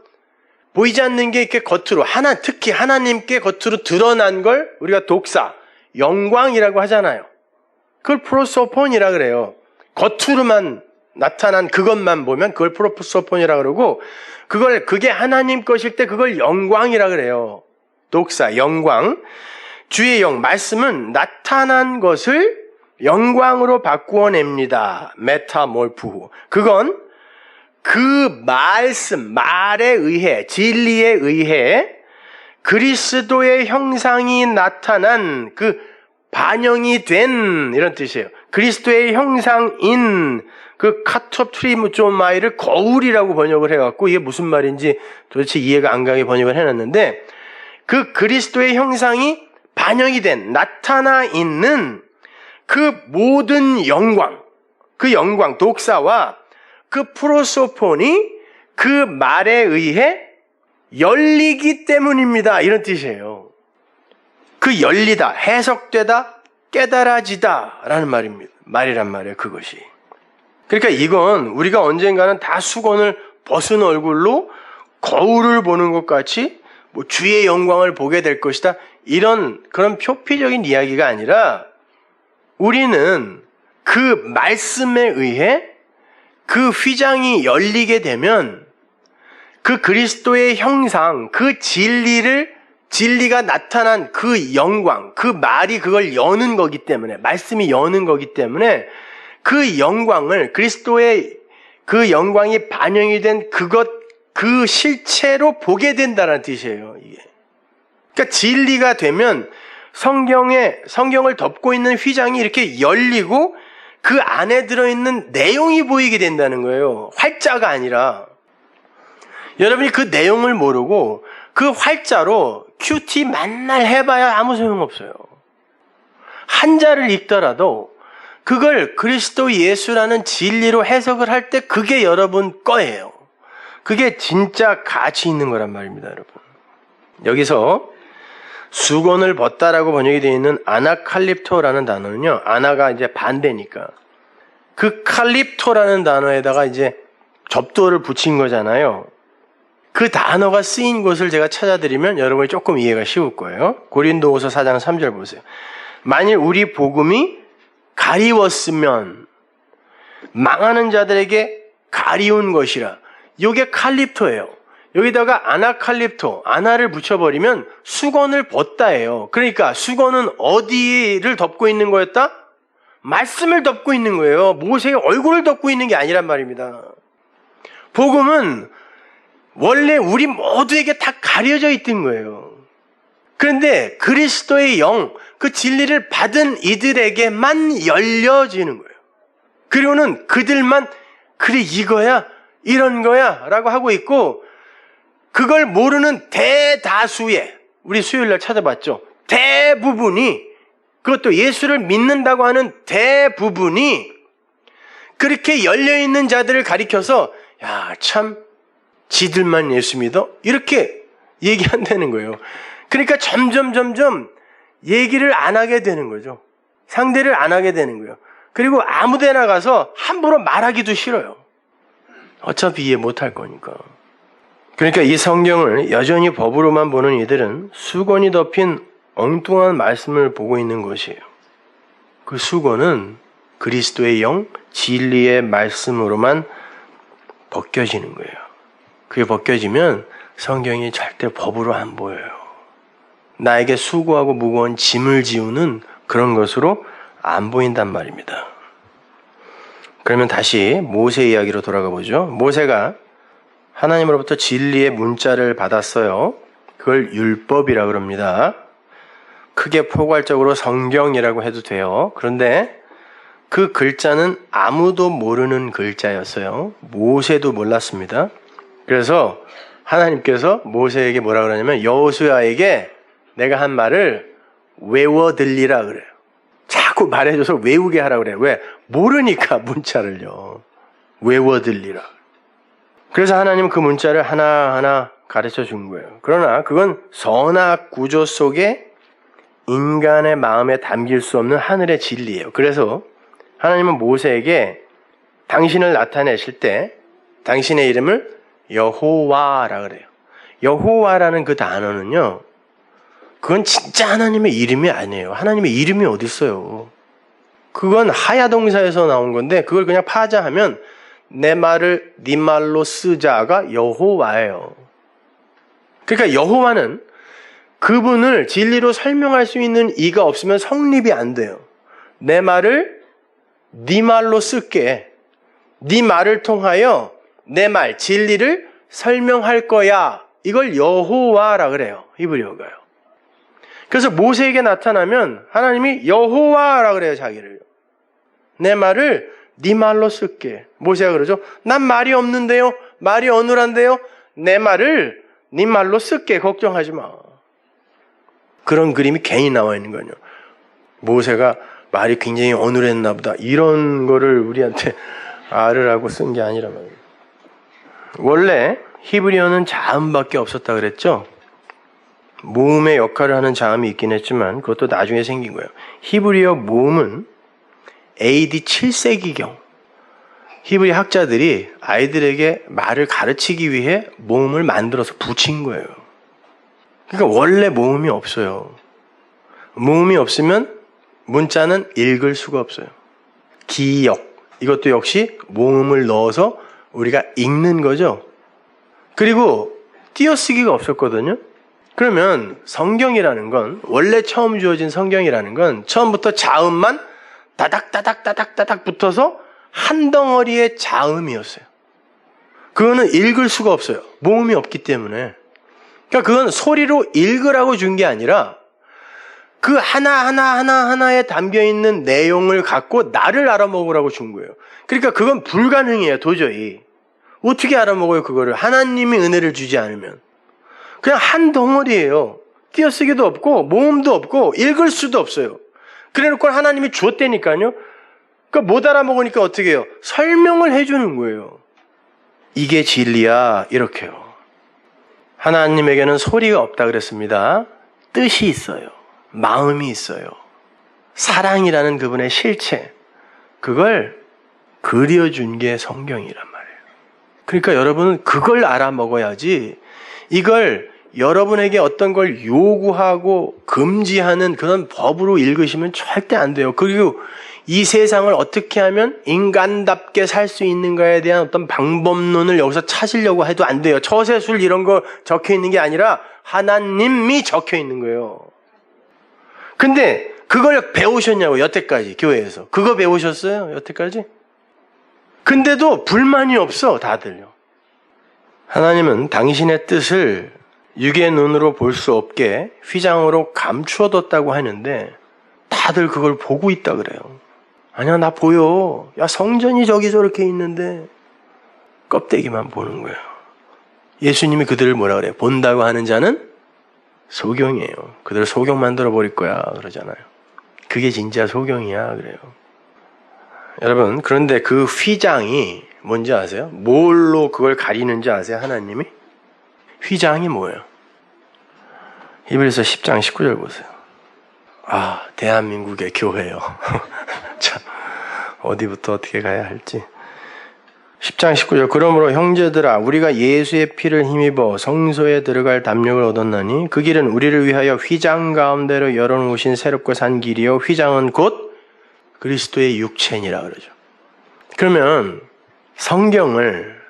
보이지 않는 게 이렇게 겉으로 특히 하나님께 겉으로 드러난 걸 우리가 독사, 영광이라고 하잖아요. 그걸 프로소폰이라 그래요. 겉으로만 나타난 그것만 보면 그걸 프로소폰이라 그러고, 그게 하나님 것일 때 그걸 영광이라 그래요. 독사, 영광. 주의 영, 말씀은 나타난 것을 영광으로 바꾸어냅니다. 메타몰프후. 그건 그 말씀, 말에 의해, 진리에 의해 그리스도의 형상이 나타난 그 반영이 된 이런 뜻이에요. 그리스도의 형상인 그 카토프리무조마이를 거울이라고 번역을 해갖고 이게 무슨 말인지 도대체 이해가 안 가게 번역을 해놨는데, 그 그리스도의 형상이 반영이 된, 나타나 있는 그 모든 영광, 그 영광, 독사와 그 프로소폰이 그 말에 의해 열리기 때문입니다. 이런 뜻이에요. 그 열리다, 해석되다, 깨달아지다 라는 말이란 말이에요. 그것이. 그러니까 이건 우리가 언젠가는 다 수건을 벗은 얼굴로 거울을 보는 것 같이 뭐 주의 영광을 보게 될 것이다, 이런 그런 표피적인 이야기가 아니라, 우리는 그 말씀에 의해 그 휘장이 열리게 되면 그 그리스도의 형상, 그 진리가 나타난 그 영광, 그 말이 그걸 여는 거기 때문에, 말씀이 여는 거기 때문에 그 영광을, 그리스도의 그 영광이 반영이 된 그 실체로 보게 된다는 뜻이에요, 이게. 그러니까 진리가 되면 성경을 덮고 있는 휘장이 이렇게 열리고 그 안에 들어있는 내용이 보이게 된다는 거예요. 활자가 아니라. 여러분이 그 내용을 모르고 그 활자로 큐티 만날 해봐야 아무 소용없어요. 한자를 읽더라도 그걸 그리스도 예수라는 진리로 해석을 할 때 그게 여러분 거예요. 그게 진짜 가치 있는 거란 말입니다, 여러분. 여기서 수건을 벗다라고 번역이 되어 있는 아나칼립토라는 단어는요, 아나가 이제 반대니까 그 칼립토라는 단어에다가 이제 접두어를 붙인 거잖아요. 그 단어가 쓰인 곳을 제가 찾아드리면 여러분이 조금 이해가 쉬울 거예요. 고린도후서 4장 3절 보세요. 만일 우리 복음이 가리웠으면 망하는 자들에게 가리운 것이라. 이게 칼립토예요. 여기다가 아나칼립토, 아나를 붙여버리면 수건을 벗다예요. 그러니까 수건은 어디를 덮고 있는 거였다? 말씀을 덮고 있는 거예요. 모세의 얼굴을 덮고 있는 게 아니란 말입니다. 복음은 원래 우리 모두에게 다 가려져 있던 거예요. 그런데 그리스도의 영, 그 진리를 받은 이들에게만 열려지는 거예요. 그리고는 그들만 그래 이거야, 이런 거야 라고 하고 있고, 그걸 모르는 대다수의, 우리 수요일날 찾아봤죠. 대부분이, 그것도 예수를 믿는다고 하는 대부분이 그렇게 열려있는 자들을 가리켜서 야, 참 지들만 예수 믿어? 이렇게 얘기한다는 거예요. 그러니까 점점 얘기를 안 하게 되는 거죠. 상대를 안 하게 되는 거예요. 그리고 아무 데나 가서 함부로 말하기도 싫어요. 어차피 이해 못할 거니까. 그러니까 이 성경을 여전히 법으로만 보는 이들은 수건이 덮인 엉뚱한 말씀을 보고 있는 것이에요. 그 수건은 그리스도의 영, 진리의 말씀으로만 벗겨지는 거예요. 그게 벗겨지면 성경이 절대 법으로 안 보여요. 나에게 수고하고 무거운 짐을 지우는 그런 것으로 안 보인단 말입니다. 그러면 다시 모세 이야기로 돌아가 보죠. 모세가 하나님으로부터 진리의 문자를 받았어요. 그걸 율법이라고 그럽니다. 크게 포괄적으로 성경이라고 해도 돼요. 그런데 그 글자는 아무도 모르는 글자였어요. 모세도 몰랐습니다. 그래서 하나님께서 모세에게 뭐라 그러냐면 여호수아에게 내가 한 말을 외워 들리라 그래요. 자꾸 말해줘서 외우게 하라 그래요. 왜? 모르니까 문자를요. 외워 들리라. 그래서 하나님은 그 문자를 하나하나 가르쳐 준 거예요. 그러나 그건 선악 구조 속에 인간의 마음에 담길 수 없는 하늘의 진리예요. 그래서 하나님은 모세에게 당신을 나타내실 때 당신의 이름을 여호와라 그래요. 여호와라는 그 단어는요, 그건 진짜 하나님의 이름이 아니에요. 하나님의 이름이 어디 있어요? 그건 하야동사에서 나온 건데 그걸 그냥 파자하면 내 말을 네 말로 쓰자가 여호와예요. 그러니까 여호와는 그분을 진리로 설명할 수 있는 이가 없으면 성립이 안 돼요. 내 말을 네 말로 쓸게. 네 말을 통하여 내 말, 진리를 설명할 거야. 이걸 여호와라 그래요. 히브리어가요. 그래서 모세에게 나타나면 하나님이 여호와라 그래요. 자기를. 내 말을 네 말로 쓸게. 모세가 그러죠. 난 말이 없는데요. 말이 어눌한데요. 내 말을 네 말로 쓸게. 걱정하지 마. 그런 그림이 괜히 나와 있는 거예요. 모세가 말이 굉장히 어눌했나 보다. 이런 거를 우리한테 알으라고 쓴 게 아니라 말이에요. 원래 히브리어는 자음밖에 없었다 그랬죠. 모음의 역할을 하는 자음이 있긴 했지만 그것도 나중에 생긴 거예요. 히브리어 모음은 AD 7세기경 히브리 학자들이 아이들에게 말을 가르치기 위해 모음을 만들어서 붙인 거예요. 그러니까 원래 모음이 없어요. 모음이 없으면 문자는 읽을 수가 없어요. 기역, 이것도 역시 모음을 넣어서 우리가 읽는 거죠. 그리고 띄어쓰기가 없었거든요. 그러면 성경이라는 건, 원래 처음 주어진 성경이라는 건 처음부터 자음만 따닥따닥 붙어서 한 덩어리의 자음이었어요. 그거는 읽을 수가 없어요. 모음이 없기 때문에. 그러니까 그건 소리로 읽으라고 준 게 아니라 그 하나하나에 담겨있는 내용을 갖고 나를 알아먹으라고 준 거예요. 그러니까 그건 불가능해요. 도저히. 어떻게 알아먹어요 그거를? 하나님이 은혜를 주지 않으면. 그냥 한 덩어리예요. 띄어쓰기도 없고 모음도 없고 읽을 수도 없어요. 그래놓고 하나님이 줬다니까요. 그러니까 못 알아먹으니까 어떻게 해요? 설명을 해주는 거예요. 이게 진리야 이렇게요. 하나님에게는 소리가 없다 그랬습니다. 뜻이 있어요. 마음이 있어요. 사랑이라는 그분의 실체, 그걸 그려준 게 성경이란 말이에요. 그러니까 여러분은 그걸 알아먹어야지 이걸 여러분에게 어떤 걸 요구하고 금지하는 그런 법으로 읽으시면 절대 안 돼요. 그리고 이 세상을 어떻게 하면 인간답게 살 수 있는가에 대한 어떤 방법론을 여기서 찾으려고 해도 안 돼요. 처세술 이런 거 적혀 있는 게 아니라 하나님이 적혀 있는 거예요. 근데 그걸 배우셨냐고 여태까지 교회에서. 그거 배우셨어요 여태까지? 근데도 불만이 없어 다들요. 하나님은 당신의 뜻을 육의 눈으로 볼 수 없게 휘장으로 감추어뒀다고 하는데 다들 그걸 보고 있다 그래요. 아니야 나 보여. 야 성전이 저기 저렇게 있는데 껍데기만 보는 거예요. 예수님이 그들을 뭐라 그래요? 본다고 하는 자는 소경이에요. 그들 소경 만들어 버릴 거야 그러잖아요. 그게 진짜 소경이야 그래요. 여러분 그런데 그 휘장이 뭔지 아세요? 뭘로 그걸 가리는지 아세요? 하나님이? 휘장이 뭐예요? 히브리서 10장 19절 보세요. 아 대한민국의 교회요. 참 어디부터 어떻게 가야 할지. 10장 19절 그러므로 형제들아 우리가 예수의 피를 힘입어 성소에 들어갈 담력을 얻었나니 그 길은 우리를 위하여 휘장 가운데로 열어놓으신 새롭고 산 길이요 휘장은 곧 그리스도의 육체니라 그러죠. 그러면 성경을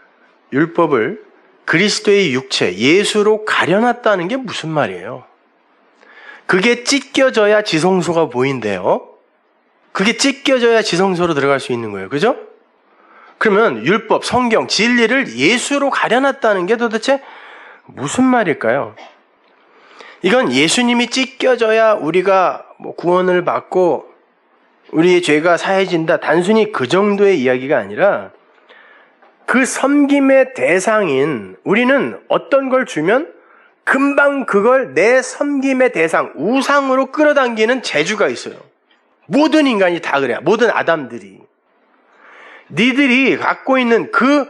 율법을 그리스도의 육체 예수로 가려놨다는 게 무슨 말이에요? 그게 찢겨져야 지성소가 보인대요. 그게 찢겨져야 지성소로 들어갈 수 있는 거예요. 그죠? 그러면 율법, 성경, 진리를 예수로 가려놨다는 게 도대체 무슨 말일까요? 이건 예수님이 찢겨져야 우리가 구원을 받고 우리의 죄가 사해진다. 단순히 그 정도의 이야기가 아니라 그 섬김의 대상인 우리는 어떤 걸 주면 금방 그걸 내 섬김의 대상, 우상으로 끌어당기는 재주가 있어요. 모든 인간이 다 그래요. 모든 아담들이. 니들이 갖고 있는 그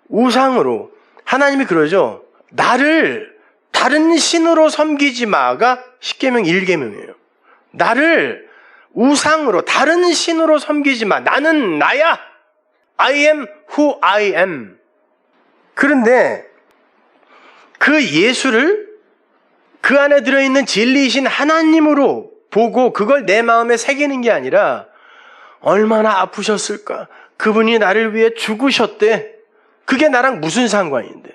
우상으로 하나님이 그러죠. 나를 다른 신으로 섬기지 마가 10계명 1계명이에요. 나를 우상으로 다른 신으로 섬기지 마. 나는 나야. I am who I am. 그런데 그 예수를 그 안에 들어있는 진리이신 하나님으로 보고 그걸 내 마음에 새기는 게 아니라 얼마나 아프셨을까? 그분이 나를 위해 죽으셨대. 그게 나랑 무슨 상관인데?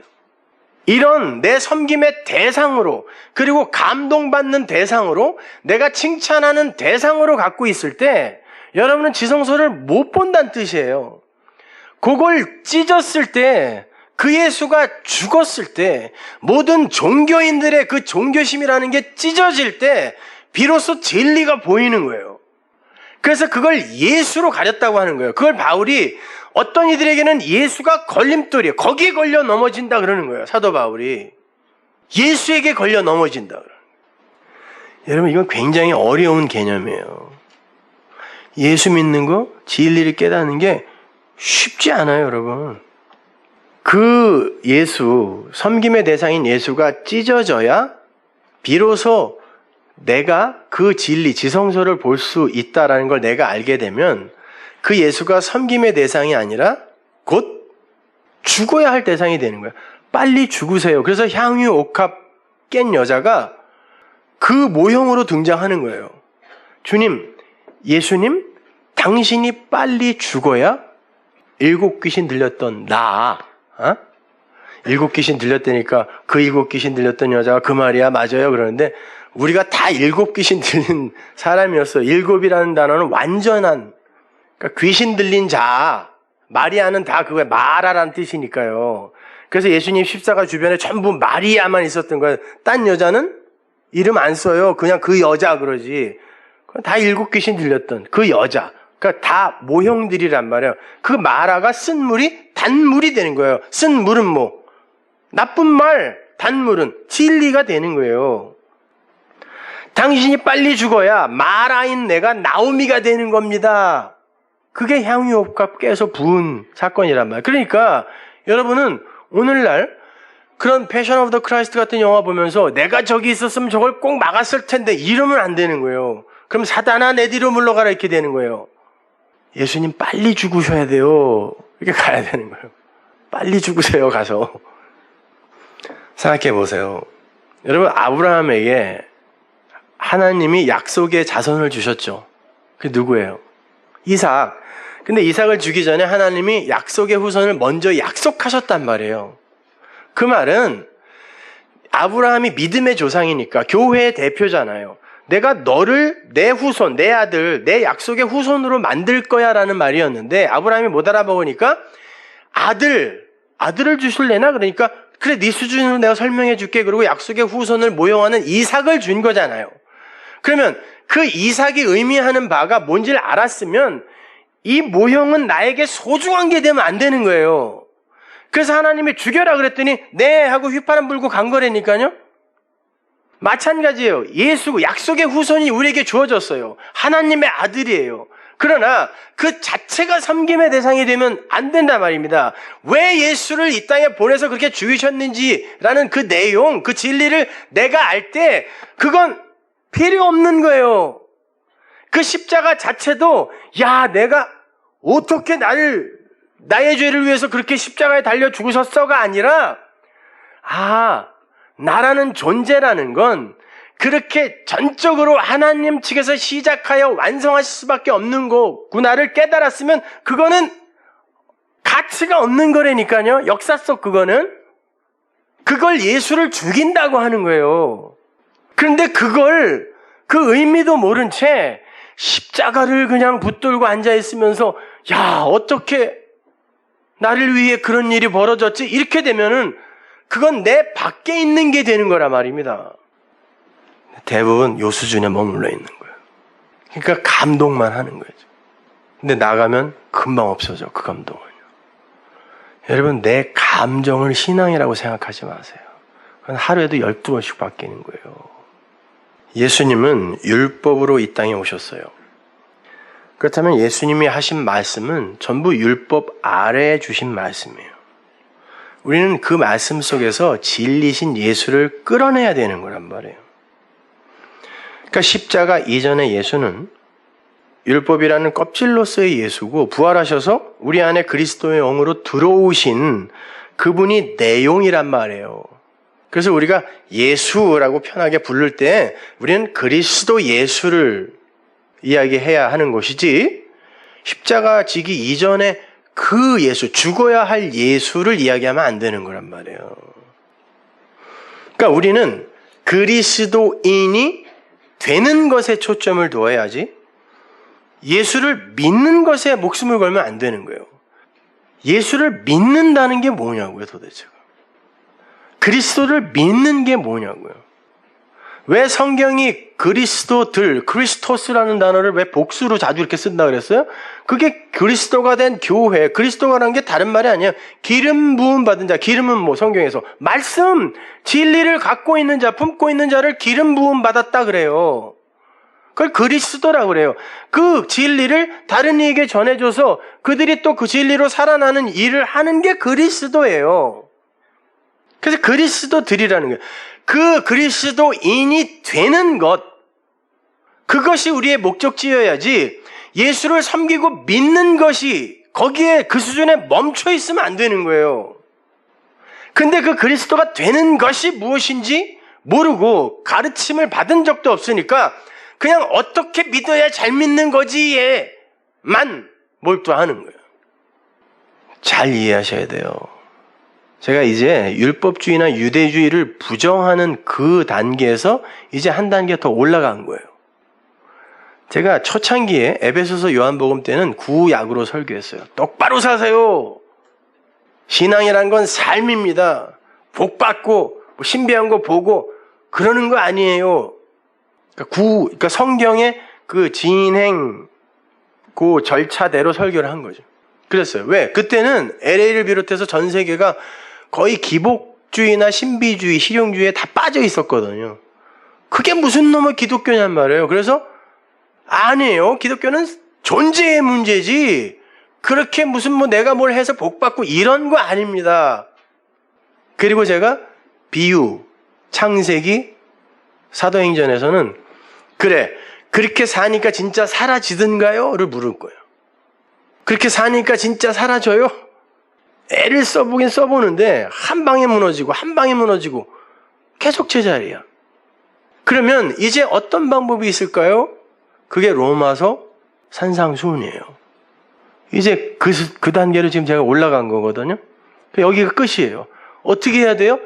이런 내 섬김의 대상으로, 그리고 감동받는 대상으로, 내가 칭찬하는 대상으로 갖고 있을 때 여러분은 지성소를 못 본다는 뜻이에요. 그걸 찢었을 때, 그 예수가 죽었을 때, 모든 종교인들의 그 종교심이라는 게 찢어질 때 비로소 진리가 보이는 거예요. 그래서 그걸 예수로 가렸다고 하는 거예요. 그걸 바울이 어떤 이들에게는 예수가 걸림돌이에요. 거기에 걸려 넘어진다 그러는 거예요. 사도 바울이. 예수에게 걸려 넘어진다 그러는 거예요. 여러분, 이건 굉장히 어려운 개념이에요. 예수 믿는 거, 진리를 깨닫는 게 쉽지 않아요, 여러분. 그 예수, 섬김의 대상인 예수가 찢어져야 비로소 내가 그 진리, 지성소를 볼 수 있다라는 걸 내가 알게 되면 그 예수가 섬김의 대상이 아니라 곧 죽어야 할 대상이 되는 거예요. 빨리 죽으세요. 그래서 향유 옥합 깬 여자가 그 모형으로 등장하는 거예요. 주님, 예수님, 당신이 빨리 죽어야 7 귀신 들렸던 나, 7 귀신 들렸다니까 그 7 귀신 들렸던 여자가 그 말이야, 맞아요. 그러는데 우리가 다 7 귀신 들린 사람이었어요. 7이라는 단어는 완전한, 그러니까 귀신 들린 자, 마리아는 다 그거에 마라라는 뜻이니까요. 그래서 예수님 십자가 주변에 전부 마리아만 있었던 거예요. 딴 여자는 이름 안 써요. 그냥 그 여자 그러지. 다 7 귀신 들렸던 그 여자. 그러니까 다 모형들이란 말이에요. 그 마라가 쓴 물이 단물이 되는 거예요. 쓴 물은 뭐? 나쁜 말, 단물은 진리가 되는 거예요. 당신이 빨리 죽어야 마라인 내가 나오미가 되는 겁니다. 그게 향유옥합 깨서 부은 사건이란 말이에요. 그러니까 여러분은 오늘날 그런 패션 오브 더 크라이스트 같은 영화 보면서 내가 저기 있었으면 저걸 꼭 막았을 텐데 이러면 안 되는 거예요. 그럼 사단아 내 뒤로 물러가라 이렇게 되는 거예요. 예수님 빨리 죽으셔야 돼요. 이렇게 가야 되는 거예요. 빨리 죽으세요. 가서. 생각해 보세요. 여러분, 아브라함에게 하나님이 약속의 자손을 주셨죠. 그게 누구예요? 이삭. 근데 이삭을 주기 전에 하나님이 약속의 후손을 먼저 약속하셨단 말이에요. 그 말은 아브라함이 믿음의 조상이니까 교회의 대표잖아요. 내가 너를 내 후손, 내 아들, 내 약속의 후손으로 만들 거야 라는 말이었는데 아브라함이 못 알아먹으니까 아들을 주실래나? 그러니까 그래 네 수준으로 내가 설명해 줄게. 그리고 약속의 후손을 모형하는 이삭을 준 거잖아요. 그러면 그 이삭이 의미하는 바가 뭔지를 알았으면 이 모형은 나에게 소중한 게 되면 안 되는 거예요. 그래서 하나님이 죽여라 그랬더니 네 하고 휘파람 불고 간 거라니까요. 마찬가지예요. 예수, 약속의 후손이 우리에게 주어졌어요. 하나님의 아들이에요. 그러나 그 자체가 섬김의 대상이 되면 안 된단 말입니다. 왜 예수를 이 땅에 보내서 그렇게 죽이셨는지라는 그 내용, 그 진리를 내가 알 때 그건 필요 없는 거예요. 그 십자가 자체도 야 내가 어떻게 나의 죄를 위해서 그렇게 십자가에 달려 죽으셨어가 아니라 나라는 존재라는 건 그렇게 전적으로 하나님 측에서 시작하여 완성하실 수밖에 없는 거구나를 깨달았으면 그거는 가치가 없는 거라니까요. 역사 속 그걸 예수를 죽인다고 하는 거예요. 그런데 그 의미도 모른 채 십자가를 그냥 붙들고 앉아있으면서 야 어떻게 나를 위해 그런 일이 벌어졌지? 이렇게 되면은 그건 내 밖에 있는 게 되는 거라 말입니다. 대부분 요 수준에 머물러 있는 거예요. 그러니까 감동만 하는 거죠. 근데 나가면 금방 없어져, 그 감동은요. 여러분, 내 감정을 신앙이라고 생각하지 마세요. 그건 하루에도 12번씩 바뀌는 거예요. 예수님은 율법으로 이 땅에 오셨어요. 그렇다면 예수님이 하신 말씀은 전부 율법 아래에 주신 말씀이에요. 우리는 그 말씀 속에서 진리신 예수를 끌어내야 되는 거란 말이에요. 그러니까 십자가 이전의 예수는 율법이라는 껍질로서의 예수고 부활하셔서 우리 안에 그리스도의 영으로 들어오신 그분이 내용이란 말이에요. 그래서 우리가 예수라고 편하게 부를 때 우리는 그리스도 예수를 이야기해야 하는 것이지 십자가 지기 이전에 그 예수, 죽어야 할 예수를 이야기하면 안 되는 거란 말이에요. 그러니까 우리는 그리스도인이 되는 것에 초점을 두어야지 예수를 믿는 것에 목숨을 걸면 안 되는 거예요. 예수를 믿는다는 게 뭐냐고요, 도대체. 그리스도를 믿는 게 뭐냐고요. 왜 성경이 그리스도들, 크리스토스라는 단어를 왜 복수로 자주 이렇게 쓴다 그랬어요? 그게 그리스도가 된 교회, 그리스도가라는 게 다른 말이 아니에요. 기름 부음 받은 자, 기름은 뭐 성경에서 말씀, 진리를 갖고 있는 자, 품고 있는 자를 기름 부음 받았다 그래요. 그걸 그리스도라고 그래요. 그 진리를 다른 이에게 전해줘서 그들이 또 그 진리로 살아나는 일을 하는 게 그리스도예요. 그래서 그리스도들이라는 거예요. 그 그리스도인이 되는 것, 그것이 우리의 목적지여야지 예수를 섬기고 믿는 것이 거기에 그 수준에 멈춰 있으면 안 되는 거예요. 근데 그 그리스도가 되는 것이 무엇인지 모르고 가르침을 받은 적도 없으니까 그냥 어떻게 믿어야 잘 믿는 거지에만 몰두하는 거예요. 잘 이해하셔야 돼요. 제가 이제 율법주의나 유대주의를 부정하는 그 단계에서 이제 한 단계 더 올라간 거예요. 제가 초창기에 에베소서 요한복음 때는 구약으로 설교했어요. 똑바로 사세요. 신앙이란 건 삶입니다. 복 받고 신비한 거 보고 그러는 거 아니에요. 그러니까 성경의 그 진행 그 절차대로 설교를 한 거죠. 그랬어요. 왜? 그때는 LA를 비롯해서 전 세계가 거의 기복주의나 신비주의, 실용주의에 다 빠져 있었거든요. 그게 무슨 놈의 기독교냔 말이에요. 그래서 아니에요. 기독교는 존재의 문제지 그렇게 무슨 뭐 내가 뭘 해서 복 받고 이런 거 아닙니다. 그리고 제가 비유, 창세기, 사도행전에서는 그래, 그렇게 사니까 진짜 사라지던가요? 를 물을 거예요. 그렇게 사니까 진짜 사라져요? 애를 써보긴 써보는데 한 방에 무너지고 계속 제자리야. 그러면 이제 어떤 방법이 있을까요? 그게 로마서 산상수훈이에요. 이제 그 단계로 지금 제가 올라간 거거든요. 여기가 끝이에요. 어떻게 해야 돼요?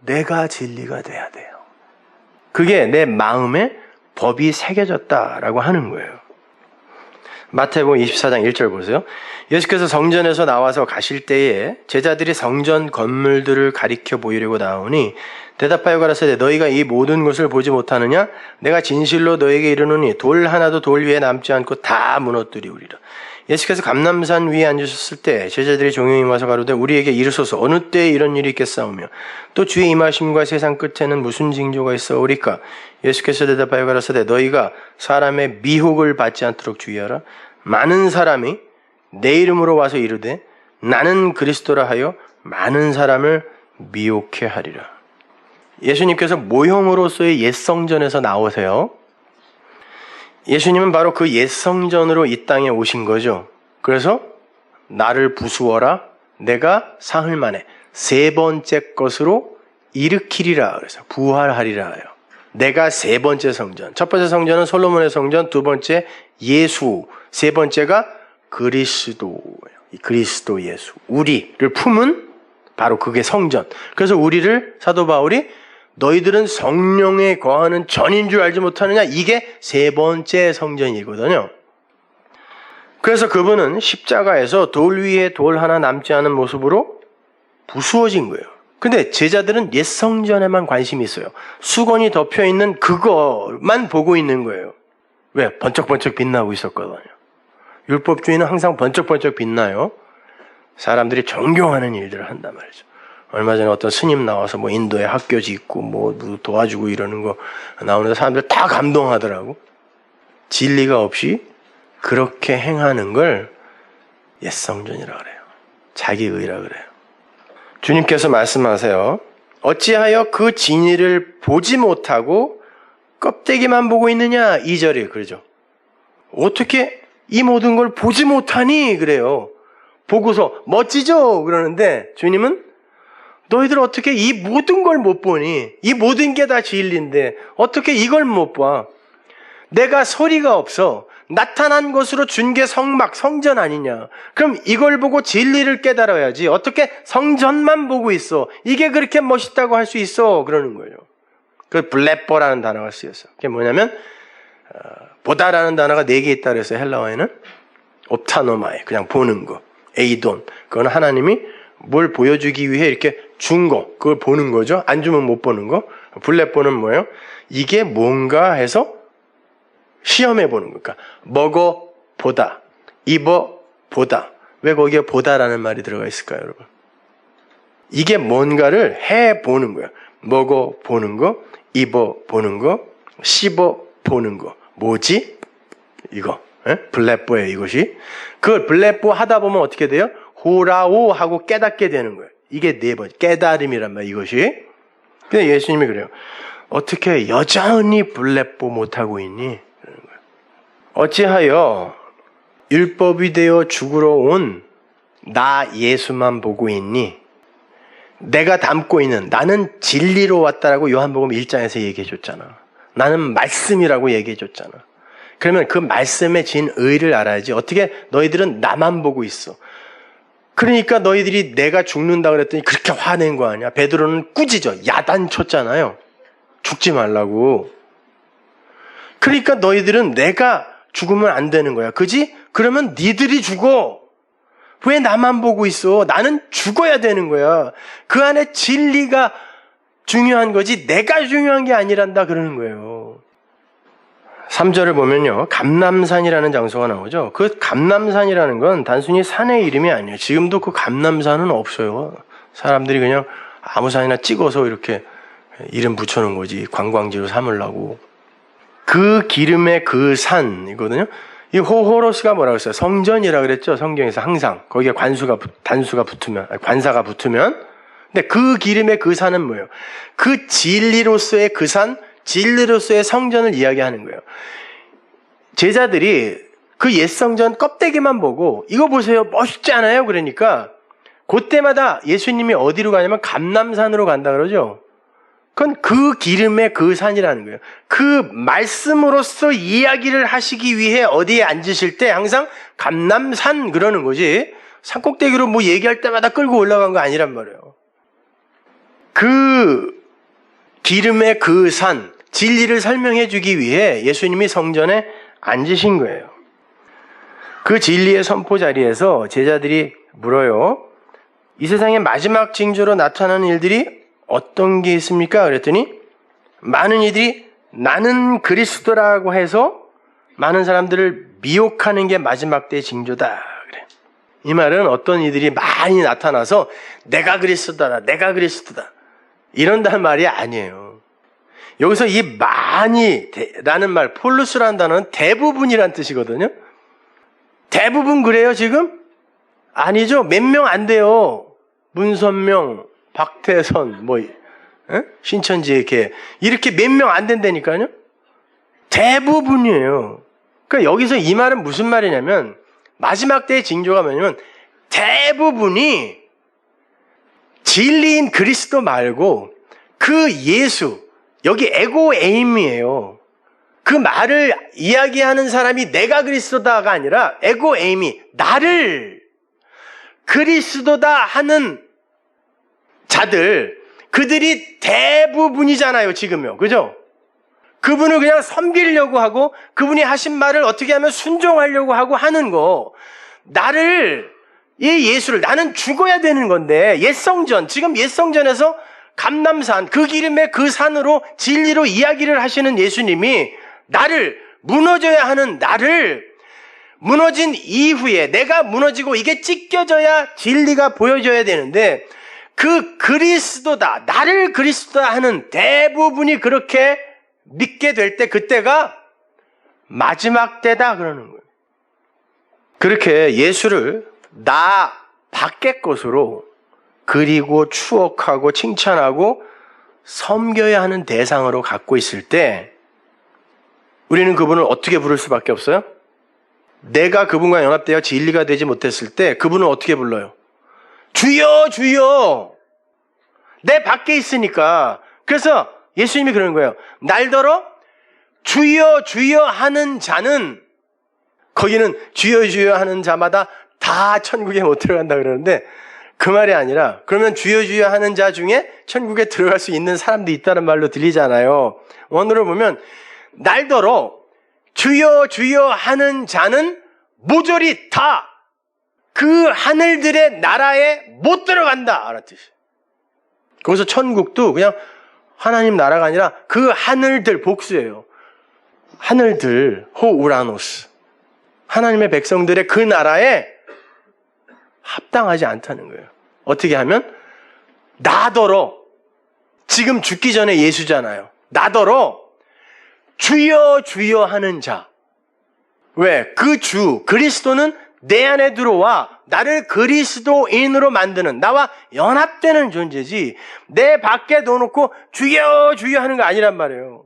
내가 진리가 돼야 돼요. 그게 내 마음에 법이 새겨졌다라고 하는 거예요. 마태복음 24장 1절 보세요. 예수께서 성전에서 나와서 가실 때에 제자들이 성전 건물들을 가리켜 보이려고 나오니 대답하여 가라사대 너희가 이 모든 것을 보지 못하느냐? 내가 진실로 너희에게 이르노니 돌 하나도 돌 위에 남지 않고 다 무너뜨리우리라. 예수께서 감람산 위에 앉으셨을 때 제자들이 종용이 와서 가로되 우리에게 이르소서 어느 때에 이런 일이 있겠사오며 또 주의 임하심과 세상 끝에는 무슨 징조가 있어오리까? 예수께서 대답하여 가라사대 너희가 사람의 미혹을 받지 않도록 주의하라. 많은 사람이 내 이름으로 와서 이르되 나는 그리스도라 하여 많은 사람을 미혹해 하리라. 예수님께서 모형으로서의 옛 성전에서 나오세요. 예수님은 바로 그 옛 성전으로 이 땅에 오신 거죠. 그래서 나를 부수어라 내가 사흘 만에 세 번째 것으로 일으키리라. 그래서 부활하리라 해요. 내가 세 번째 성전. 첫 번째 성전은 솔로몬의 성전, 두 번째 예수, 세 번째가 그리스도예요. 그리스도 예수. 우리를 품은 바로 그게 성전. 그래서 우리를 사도 바울이 너희들은 성령에 거하는 전인 줄 알지 못하느냐? 이게 세 번째 성전이거든요. 그래서 그분은 십자가에서 돌 위에 돌 하나 남지 않은 모습으로 부수어진 거예요. 근데 제자들은 옛 성전에만 관심이 있어요. 수건이 덮여있는 그것만 보고 있는 거예요. 왜? 번쩍번쩍 빛나고 있었거든요. 율법주의는 항상 번쩍번쩍 빛나요. 사람들이 존경하는 일들을 한단 말이죠. 얼마 전에 어떤 스님 나와서 뭐 인도에 학교 짓고 뭐 도와주고 이러는 거 나오는데 사람들 다 감동하더라고. 진리가 없이 그렇게 행하는 걸 옛성전이라 그래요. 자기의라 그래요. 주님께서 말씀하세요. 어찌하여 그 진리를 보지 못하고 껍데기만 보고 있느냐? 2절에 그러죠. 어떻게 이 모든 걸 보지 못하니? 그래요. 보고서 멋지죠? 그러는데 주님은 너희들 어떻게 이 모든 걸 못 보니? 이 모든 게 다 진리인데 어떻게 이걸 못 봐? 내가 소리가 없어. 나타난 것으로 준 게 성전 아니냐? 그럼 이걸 보고 진리를 깨달아야지. 어떻게 성전만 보고 있어? 이게 그렇게 멋있다고 할 수 있어? 그러는 거예요. 그 블레뽀라는 단어가 쓰였어. 그게 뭐냐면 보다라는 단어가 4개 있다 그래서 헬라어에는 옵타노마에 그냥 보는 거. 에이돈. 그건 하나님이 뭘 보여주기 위해 이렇게 준 거. 그걸 보는 거죠. 안 주면 못 보는 거. 블레뽀는 뭐예요? 이게 뭔가 해서 시험해 보는 거니까 먹어 보다, 입어 보다. 왜 거기에 보다라는 말이 들어가 있을까요, 여러분? 이게 뭔가를 해 보는 거야. 먹어 보는 거, 입어 보는 거, 씹어 보는 거. 뭐지? 이거. 블레뽀예요, 이것이. 그걸 블레뽀 하다 보면 어떻게 돼요? 호라오 하고 깨닫게 되는 거예요. 이게 4번. 깨달음이란 말이에요, 이것이. 근데 예수님이 그래요. 어떻게 여전히 블레뽀 못하고 있니? 어찌하여 율법이 되어 죽으러 온 나 예수만 보고 있니? 내가 담고 있는 나는 진리로 왔다라고 요한복음 1장에서 얘기해 줬잖아. 나는 말씀이라고 얘기해 줬잖아. 그러면 그 말씀에 진 의를 알아야지. 어떻게 너희들은 나만 보고 있어. 그러니까 너희들이 내가 죽는다 그랬더니 그렇게 화낸 거 아니야. 베드로는 꾸짖어. 야단 쳤잖아요. 죽지 말라고. 그러니까 너희들은 내가 죽으면 안 되는 거야. 그지? 그러면 니들이 죽어. 왜 나만 보고 있어? 나는 죽어야 되는 거야. 그 안에 진리가 중요한 거지 내가 중요한 게 아니란다 그러는 거예요. 3절을 보면요. 감람산이라는 장소가 나오죠. 그 감람산이라는 건 단순히 산의 이름이 아니에요. 지금도 그 감람산은 없어요. 사람들이 그냥 아무 산이나 찍어서 이렇게 이름 붙여놓은 거지. 관광지로 삼으려고. 그 기름의 그 산이거든요. 이 호호로스가 뭐라고 했어요? 성전이라고 그랬죠. 성경에서 항상 거기에 단수가 붙으면 관사가 붙으면. 근데 그 기름의 그 산은 뭐예요? 그 진리로서의 그 산, 진리로서의 성전을 이야기하는 거예요. 제자들이 그 옛 성전 껍데기만 보고 이거 보세요. 멋있지 않아요? 그러니까 그때마다 예수님이 어디로 가냐면 감람산으로 간다 그러죠. 그건 그 기름의 그 산이라는 거예요. 그 말씀으로서 이야기를 하시기 위해 어디에 앉으실 때 항상 감람산 그러는 거지. 산꼭대기로 뭐 얘기할 때마다 끌고 올라간 거 아니란 말이에요. 그 기름의 그 산, 진리를 설명해 주기 위해 예수님이 성전에 앉으신 거예요. 그 진리의 선포 자리에서 제자들이 물어요. 이 세상의 마지막 징조로 나타나는 일들이 어떤 게 있습니까? 그랬더니 많은 이들이 나는 그리스도라고 해서 많은 사람들을 미혹하는 게 마지막 때의 징조다. 그래. 이 말은 어떤 이들이 많이 나타나서 내가 그리스도다, 내가 그리스도다 이런다는 말이 아니에요. 여기서 이 많이라는 말, 폴루스라는 단어는 대부분이란 뜻이거든요. 대부분 그래요 지금? 아니죠. 몇 명 안 돼요. 문선명, 박태선, 신천지 이렇게 몇 명 안 된다니까요. 대부분이에요. 그러니까 여기서 이 말은 무슨 말이냐면 마지막 때의 징조가 뭐냐면 대부분이 진리인 그리스도 말고 그 예수, 여기 에고에임이에요. 그 말을 이야기하는 사람이 내가 그리스도다가 아니라 에고에임이 나를 그리스도다 하는 자들, 그들이 대부분이잖아요, 지금요. 그죠? 그분을 그냥 섬기려고 하고, 그분이 하신 말을 어떻게 하면 순종하려고 하고 하는 거. 이 예수를, 나는 죽어야 되는 건데, 옛성전, 지금 옛성전에서 감람산, 그 기름의 그 산으로 진리로 이야기를 하시는 예수님이 나를, 무너져야 하는 나를, 무너진 이후에 내가 무너지고 이게 찢겨져야 진리가 보여져야 되는데, 그 그리스도다, 나를 그리스도다 하는 대부분이 그렇게 믿게 될 때 그때가 마지막 때다 그러는 거예요. 그렇게 예수를 나 밖의 것으로 그리고 추억하고 칭찬하고 섬겨야 하는 대상으로 갖고 있을 때 우리는 그분을 어떻게 부를 수밖에 없어요? 내가 그분과 연합되어 진리가 되지 못했을 때 그분을 어떻게 불러요? 주여 주여. 내 밖에 있으니까. 그래서 예수님이 그러는 거예요. 날더러 주여 주여 하는 자는, 거기는 주여 주여 하는 자마다 다 천국에 못 들어간다 그러는데 그 말이 아니라, 그러면 주여 주여 하는 자 중에 천국에 들어갈 수 있는 사람도 있다는 말로 들리잖아요. 원어로 보면 날더러 주여 주여 하는 자는 모조리 다 그 하늘들의 나라에 못 들어간다 라는 뜻이에요. 거기서 천국도 그냥 하나님 나라가 아니라 그 하늘들, 복수예요. 하늘들, 호우라노스, 하나님의 백성들의 그 나라에 합당하지 않다는 거예요. 어떻게 하면? 나더러, 지금 죽기 전에 예수잖아요. 나더러 주여 주여 하는 자. 왜? 그 주 그리스도는 내 안에 들어와 나를 그리스도인으로 만드는, 나와 연합되는 존재지, 내 밖에 넣어놓고 주여 주여 하는 거 아니란 말이에요.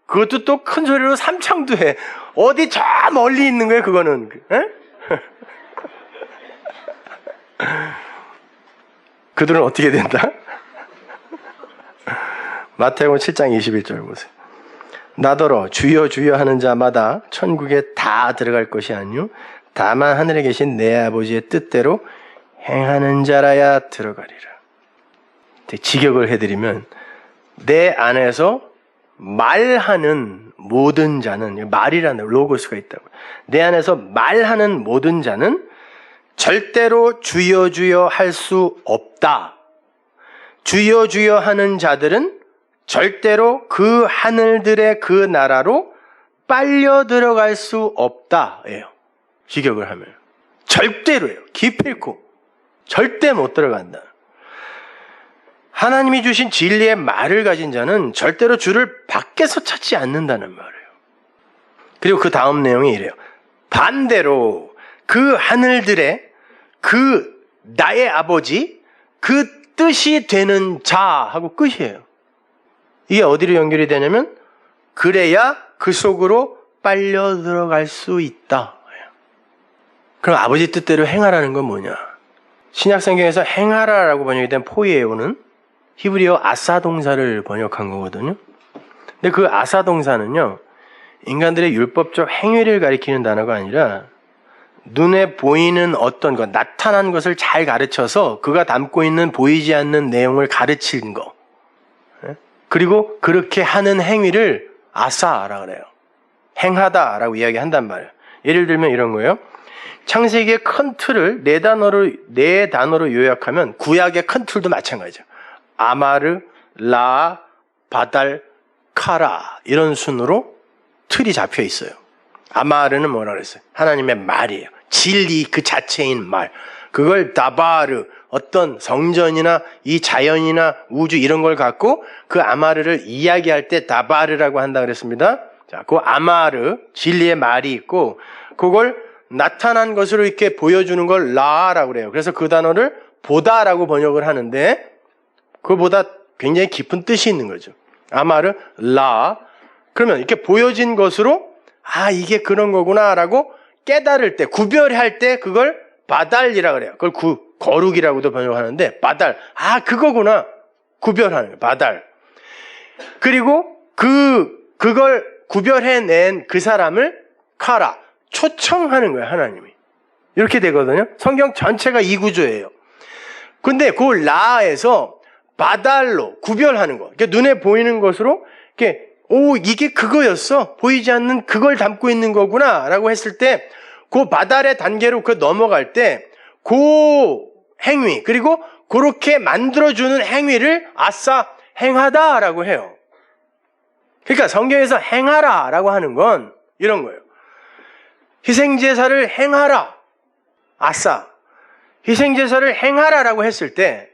그것도 또 큰 소리로 삼창도 해. 어디 저 멀리 있는 거예요, 그거는. 에? 그들은 어떻게 된다? 마태복음 7장 21절 보세요. 나더러 주여 주여 하는 자마다 천국에 다 들어갈 것이 아니요 다만 하늘에 계신 내 아버지의 뜻대로 행하는 자라야 들어가리라. 직역을 해드리면, 내 안에서 말하는 모든 자는, 말이라는 로고스가 있다고, 내 안에서 말하는 모든 자는 절대로 주여 주여 할 수 없다. 주여 주여 하는 자들은 절대로 그 하늘들의 그 나라로 빨려 들어갈 수 없다 예요. 직역을 하면 절대로예요. 기필코 절대 못 들어간다. 하나님이 주신 진리의 말을 가진 자는 절대로 주를 밖에서 찾지 않는다는 말이에요. 그리고 그 다음 내용이 이래요. 반대로 그 하늘들의 그 나의 아버지, 그 뜻이 되는 자하고 끝이에요. 이게 어디로 연결이 되냐면, 그래야 그 속으로 빨려 들어갈 수 있다. 그럼 아버지 뜻대로 행하라는 건 뭐냐? 신약성경에서 행하라라고 번역이 된 포이에오는 히브리어 아사 동사를 번역한 거거든요. 근데 그 아사 동사는요, 인간들의 율법적 행위를 가리키는 단어가 아니라 눈에 보이는 어떤 것, 나타난 것을 잘 가르쳐서 그가 담고 있는 보이지 않는 내용을 가르치는 거. 그리고 그렇게 하는 행위를 아사라 그래요. 행하다라고 이야기한단 말이에요. 예를 들면 이런 거예요. 창세기의 큰 틀을 네 단어로 요약하면 구약의 큰 틀도 마찬가지죠. 아마르, 라, 바달, 카라 이런 순으로 틀이 잡혀 있어요. 아마르는 뭐라 그랬어요? 하나님의 말이에요. 진리 그 자체인 말. 그걸 다바르, 어떤 성전이나 이 자연이나 우주 이런 걸 갖고 그 아마르를 이야기할 때 다바르라고 한다 그랬습니다. 자, 그 아마르, 진리의 말이 있고 그걸 나타난 것으로 이렇게 보여주는 걸 라라고 그래요. 그래서 그 단어를 보다라고 번역을 하는데 그보다 굉장히 깊은 뜻이 있는 거죠. 아마르, 라. 그러면 이렇게 보여진 것으로 아, 이게 그런 거구나라고 깨달을 때, 구별할 때 그걸 바달이라고 그래요. 그걸 거룩이라고도 번역하는데 바달. 아, 그거구나. 구별하는 거예요. 바달. 그리고 그걸 구별해낸 그 사람을 카라. 초청하는 거예요, 하나님이. 이렇게 되거든요. 성경 전체가 이 구조예요. 근데 그 라에서 바달로 구별하는 거. 그러니까 눈에 보이는 것으로 이렇게 이게 그거였어. 보이지 않는 그걸 담고 있는 거구나. 라고 했을 때, 그 바달의 단계로 넘어갈 때, 그 행위, 그리고 그렇게 만들어주는 행위를 아싸, 행하다. 라고 해요. 그러니까 성경에서 행하라. 라고 하는 건 이런 거예요. 희생제사를 행하라. 아싸. 희생제사를 행하라. 라고 했을 때,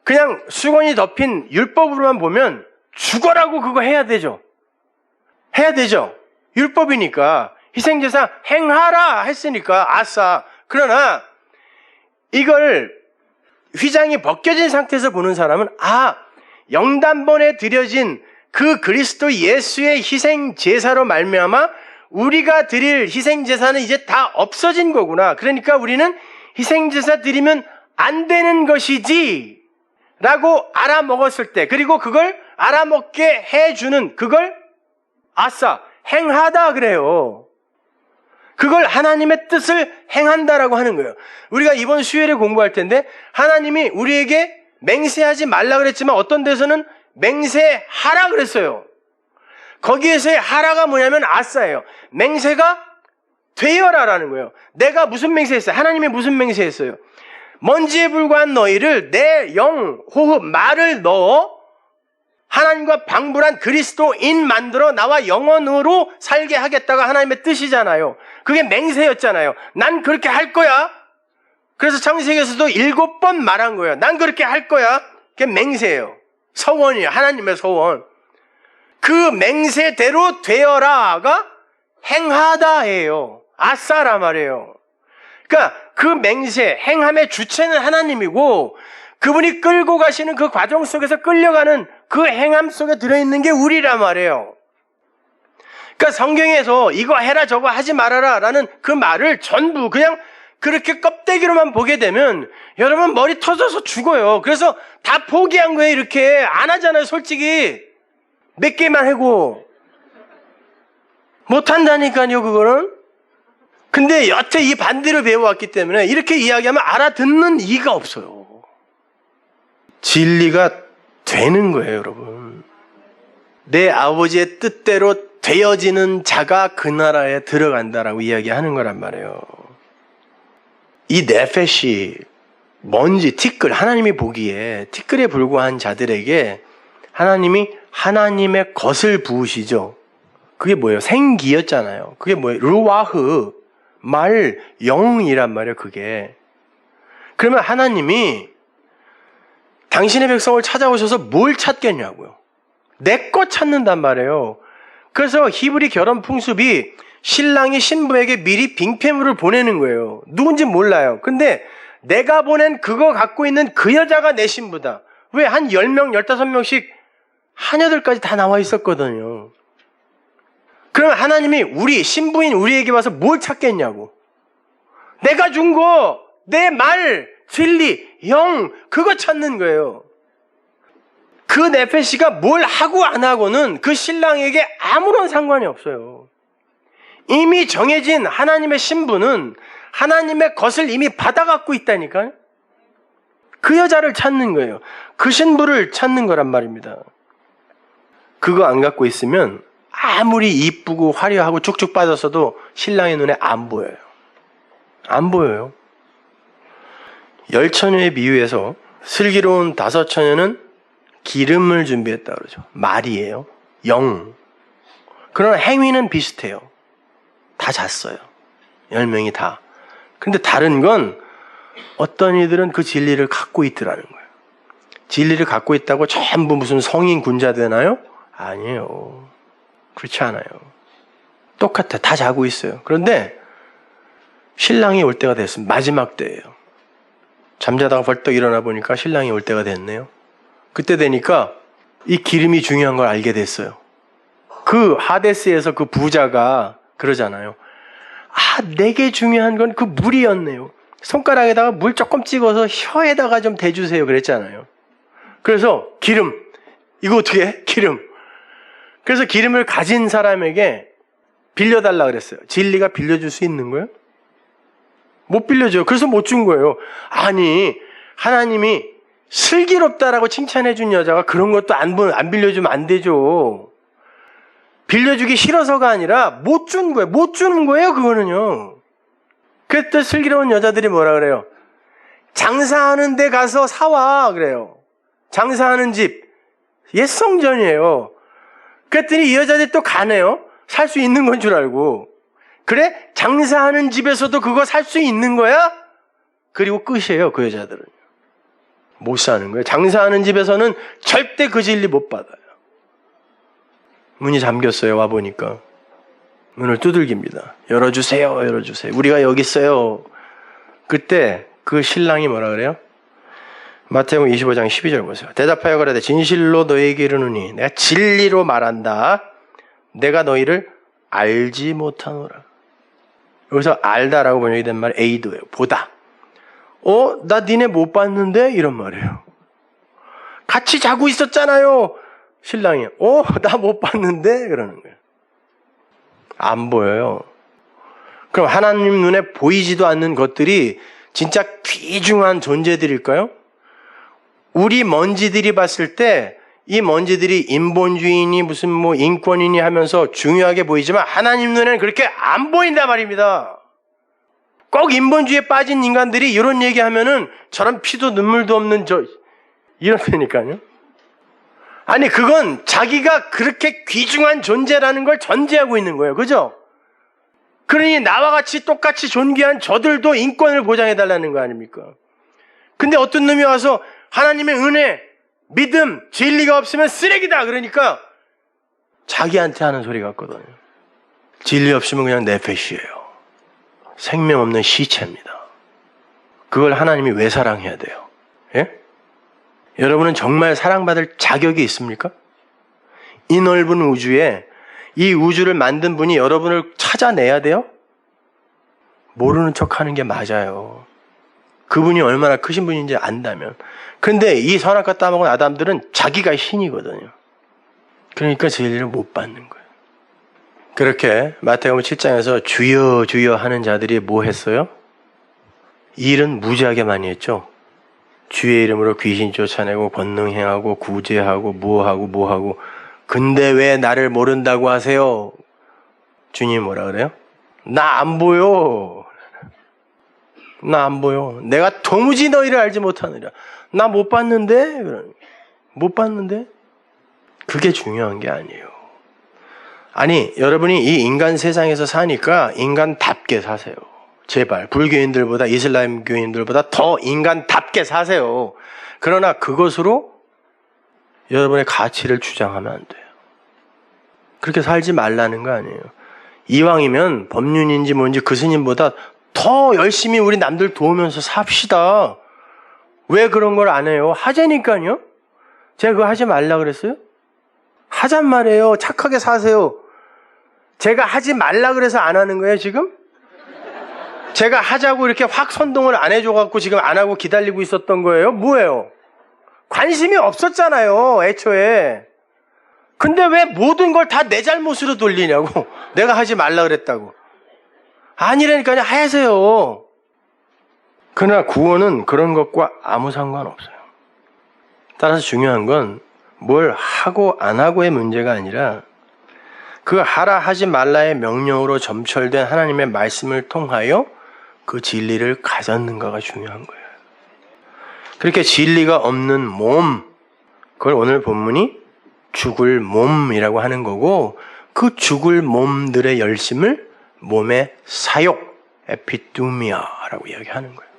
그냥 수건이 덮인 율법으로만 보면, 죽어라고 그거 해야 되죠. 해야 되죠. 율법이니까. 희생제사 행하라 했으니까 아싸. 그러나 이걸 휘장이 벗겨진 상태에서 보는 사람은 영단번에 드려진 그 그리스도 예수의 희생 제사로 말미암아 우리가 드릴 희생 제사는 이제 다 없어진 거구나. 그러니까 우리는 희생 제사 드리면 안 되는 것이지 라고 알아먹었을 때, 그리고 그걸 알아먹게 해주는 그걸 아싸 행하다 그래요. 그걸 하나님의 뜻을 행한다라고 하는 거예요. 우리가 이번 수요일에 공부할 텐데 하나님이 우리에게 맹세하지 말라 그랬지만 어떤 데서는 맹세하라 그랬어요. 거기에서의 하라가 뭐냐면 아싸예요. 맹세가 되어라라는 거예요. 내가 무슨 맹세했어요? 하나님이 무슨 맹세했어요? 먼지에 불과한 너희를 내 영, 호흡, 말을 넣어 하나님과 방불한 그리스도인 만들어 나와 영원으로 살게 하겠다가 하나님의 뜻이잖아요. 그게 맹세였잖아요. 난 그렇게 할 거야. 그래서 창세기에서도 7번 말한 거예요. 난 그렇게 할 거야. 그게 맹세예요. 서원이에요. 하나님의 서원. 그 맹세대로 되어라가 행하다예요. 아싸라 말이에요. 그러니까 그 맹세, 행함의 주체는 하나님이고 그분이 끌고 가시는 그 과정 속에서 끌려가는 그 행함 속에 들어있는 게 우리란 말이에요. 그러니까 성경에서 이거 해라 저거 하지 말아라 라는 그 말을 전부 그냥 그렇게 껍데기로만 보게 되면 여러분 머리 터져서 죽어요. 그래서 다 포기한 거예요. 이렇게 안 하잖아요. 솔직히 몇 개만 하고 못한다니까요. 그거는. 근데 여태 이 반대로 배워왔기 때문에 이렇게 이야기하면 알아듣는 이가 없어요. 진리가 되는 거예요, 여러분. 내 아버지의 뜻대로 되어지는 자가 그 나라에 들어간다라고 이야기하는 거란 말이에요. 이 네페시, 먼지, 티끌, 하나님이 보기에 티끌에 불과한 자들에게 하나님이 하나님의 것을 부으시죠. 그게 뭐예요? 생기였잖아요. 그게 뭐예요? 루와흐, 말, 영이란 말이에요, 그게. 그러면 하나님이 당신의 백성을 찾아오셔서 뭘 찾겠냐고요. 내 것 찾는단 말이에요. 그래서 히브리 결혼 풍습이 신랑이 신부에게 미리 빙패물을 보내는 거예요. 누군지 몰라요. 근데 내가 보낸 그거 갖고 있는 그 여자가 내 신부다. 왜? 한 10명, 15명씩 하녀들까지 다 나와 있었거든요. 그러면 하나님이 우리 신부인 우리에게 와서 뭘 찾겠냐고. 내가 준 거, 내 말, 진리, 영, 그거 찾는 거예요. 그 네페시가 뭘 하고 안 하고는 그 신랑에게 아무런 상관이 없어요. 이미 정해진 하나님의 신부는 하나님의 것을 이미 받아갖고 있다니까요. 그 여자를 찾는 거예요. 그 신부를 찾는 거란 말입니다. 그거 안 갖고 있으면 아무리 이쁘고 화려하고 쭉쭉 빠졌어도 신랑의 눈에 안 보여요. 안 보여요. 10처녀의 비유에서 슬기로운 5처녀는 기름을 준비했다 그러죠. 말이에요. 영. 그러나 행위는 비슷해요. 다 잤어요. 10명이 다. 근데 다른 건 어떤 이들은 그 진리를 갖고 있더라는 거예요. 진리를 갖고 있다고 전부 무슨 성인 군자 되나요? 아니에요. 그렇지 않아요. 똑같아. 다 자고 있어요. 그런데 신랑이 올 때가 됐으면 마지막 때예요. 잠자다가 벌떡 일어나 보니까 신랑이 올 때가 됐네요. 그때 되니까 이 기름이 중요한 걸 알게 됐어요. 그 하데스에서 그 부자가 그러잖아요. 내게 중요한 건 그 물이었네요. 손가락에다가 물 조금 찍어서 혀에다가 좀 대주세요 그랬잖아요. 그래서 기름, 이거 어떻게 해? 기름. 그래서 기름을 가진 사람에게 빌려달라 그랬어요. 진리가 빌려줄 수 있는 거예요? 못 빌려줘요. 그래서 못 준 거예요. 아니, 하나님이 슬기롭다라고 칭찬해 준 여자가 그런 것도 안 빌려주면 안 되죠. 빌려주기 싫어서가 아니라 못 준 거예요. 못 주는 거예요, 그거는요. 그때 슬기로운 여자들이 뭐라 그래요? 장사하는 데 가서 사와, 그래요. 장사하는 집. 옛 성전이에요. 그랬더니 이 여자들이 또 가네요. 살 수 있는 건 줄 알고. 그래? 장사하는 집에서도 그거 살 수 있는 거야? 그리고 끝이에요, 그 여자들은. 못 사는 거예요. 장사하는 집에서는 절대 그 진리 못 받아요. 문이 잠겼어요. 와보니까. 문을 두들깁니다. 열어주세요. 열어주세요. 우리가 여기 있어요. 그때 그 신랑이 뭐라 그래요? 마태복음 25장 12절 보세요. 대답하여 가라되 진실로 너희에게 이르노니 내가 진리로 말한다. 내가 너희를 알지 못하노라. 여기서 알다라고 번역이 된 말 에이드예요. 보다. 나 니네 못 봤는데? 이런 말이에요. 같이 자고 있었잖아요. 신랑이. 나 못 봤는데? 그러는 거예요. 안 보여요. 그럼 하나님 눈에 보이지도 않는 것들이 진짜 귀중한 존재들일까요? 우리 먼지들이 봤을 때 이 먼지들이 인본주의니 무슨 인권이니 하면서 중요하게 보이지만 하나님 눈에는 그렇게 안 보인단 말입니다. 꼭 인본주의에 빠진 인간들이 이런 얘기하면은 저런 피도 눈물도 없는 이렇다니까요. 아니 그건 자기가 그렇게 귀중한 존재라는 걸 전제하고 있는 거예요. 그죠? 그러니 나와 같이 똑같이 존귀한 저들도 인권을 보장해달라는 거 아닙니까? 근데 어떤 놈이 와서 하나님의 은혜, 믿음, 진리가 없으면 쓰레기다 그러니까 자기한테 하는 소리 같거든요. 진리 없으면 그냥 네페시예요. 생명 없는 시체입니다. 그걸 하나님이 왜 사랑해야 돼요? 예? 여러분은 정말 사랑받을 자격이 있습니까? 이 넓은 우주에 이 우주를 만든 분이 여러분을 찾아내야 돼요? 모르는 척하는 게 맞아요. 그분이 얼마나 크신 분인지 안다면. 근데 이 선악과 따먹은 아담들은 자기가 신이거든요. 그러니까 진리를 못 받는 거예요. 그렇게 마태복음 7장에서 주여 주여 하는 자들이 뭐 했어요? 일은 무지하게 많이 했죠. 주의 이름으로 귀신 쫓아내고 권능 행하고 구제하고 뭐하고 근데 왜 나를 모른다고 하세요? 주님이 뭐라 그래요? 나 안 보여. 나 안 보여. 내가 도무지 너희를 알지 못하느라. 나 못 봤는데? 못 봤는데? 그게 중요한 게 아니에요. 아니, 여러분이 이 인간 세상에서 사니까 인간답게 사세요. 제발. 불교인들보다 이슬람 교인들보다 더 인간답게 사세요. 그러나 그것으로 여러분의 가치를 주장하면 안 돼요. 그렇게 살지 말라는 거 아니에요. 이왕이면 법륜인지 뭔지 그 스님보다 더 열심히 우리 남들 도우면서 삽시다. 왜 그런 걸 안 해요? 하자니까요. 제가 그거 하지 말라 그랬어요? 하잔 말이에요. 착하게 사세요. 제가 하지 말라 그래서 안 하는 거예요, 지금? 제가 하자고 이렇게 확 선동을 안 해줘갖고 지금 안 하고 기다리고 있었던 거예요? 뭐예요? 관심이 없었잖아요, 애초에. 근데 왜 모든 걸 다 내 잘못으로 돌리냐고. 내가 하지 말라 그랬다고. 아니라니까요. 하세요. 그러나 구원은 그런 것과 아무 상관없어요. 따라서 중요한 건 뭘 하고 안 하고의 문제가 아니라 그 하라 하지 말라의 명령으로 점철된 하나님의 말씀을 통하여 그 진리를 가졌는가가 중요한 거예요. 그렇게 진리가 없는 몸, 그걸 오늘 본문이 죽을 몸이라고 하는 거고, 그 죽을 몸들의 열심을 몸의 사욕, 에피두미아라고 이야기하는 거예요.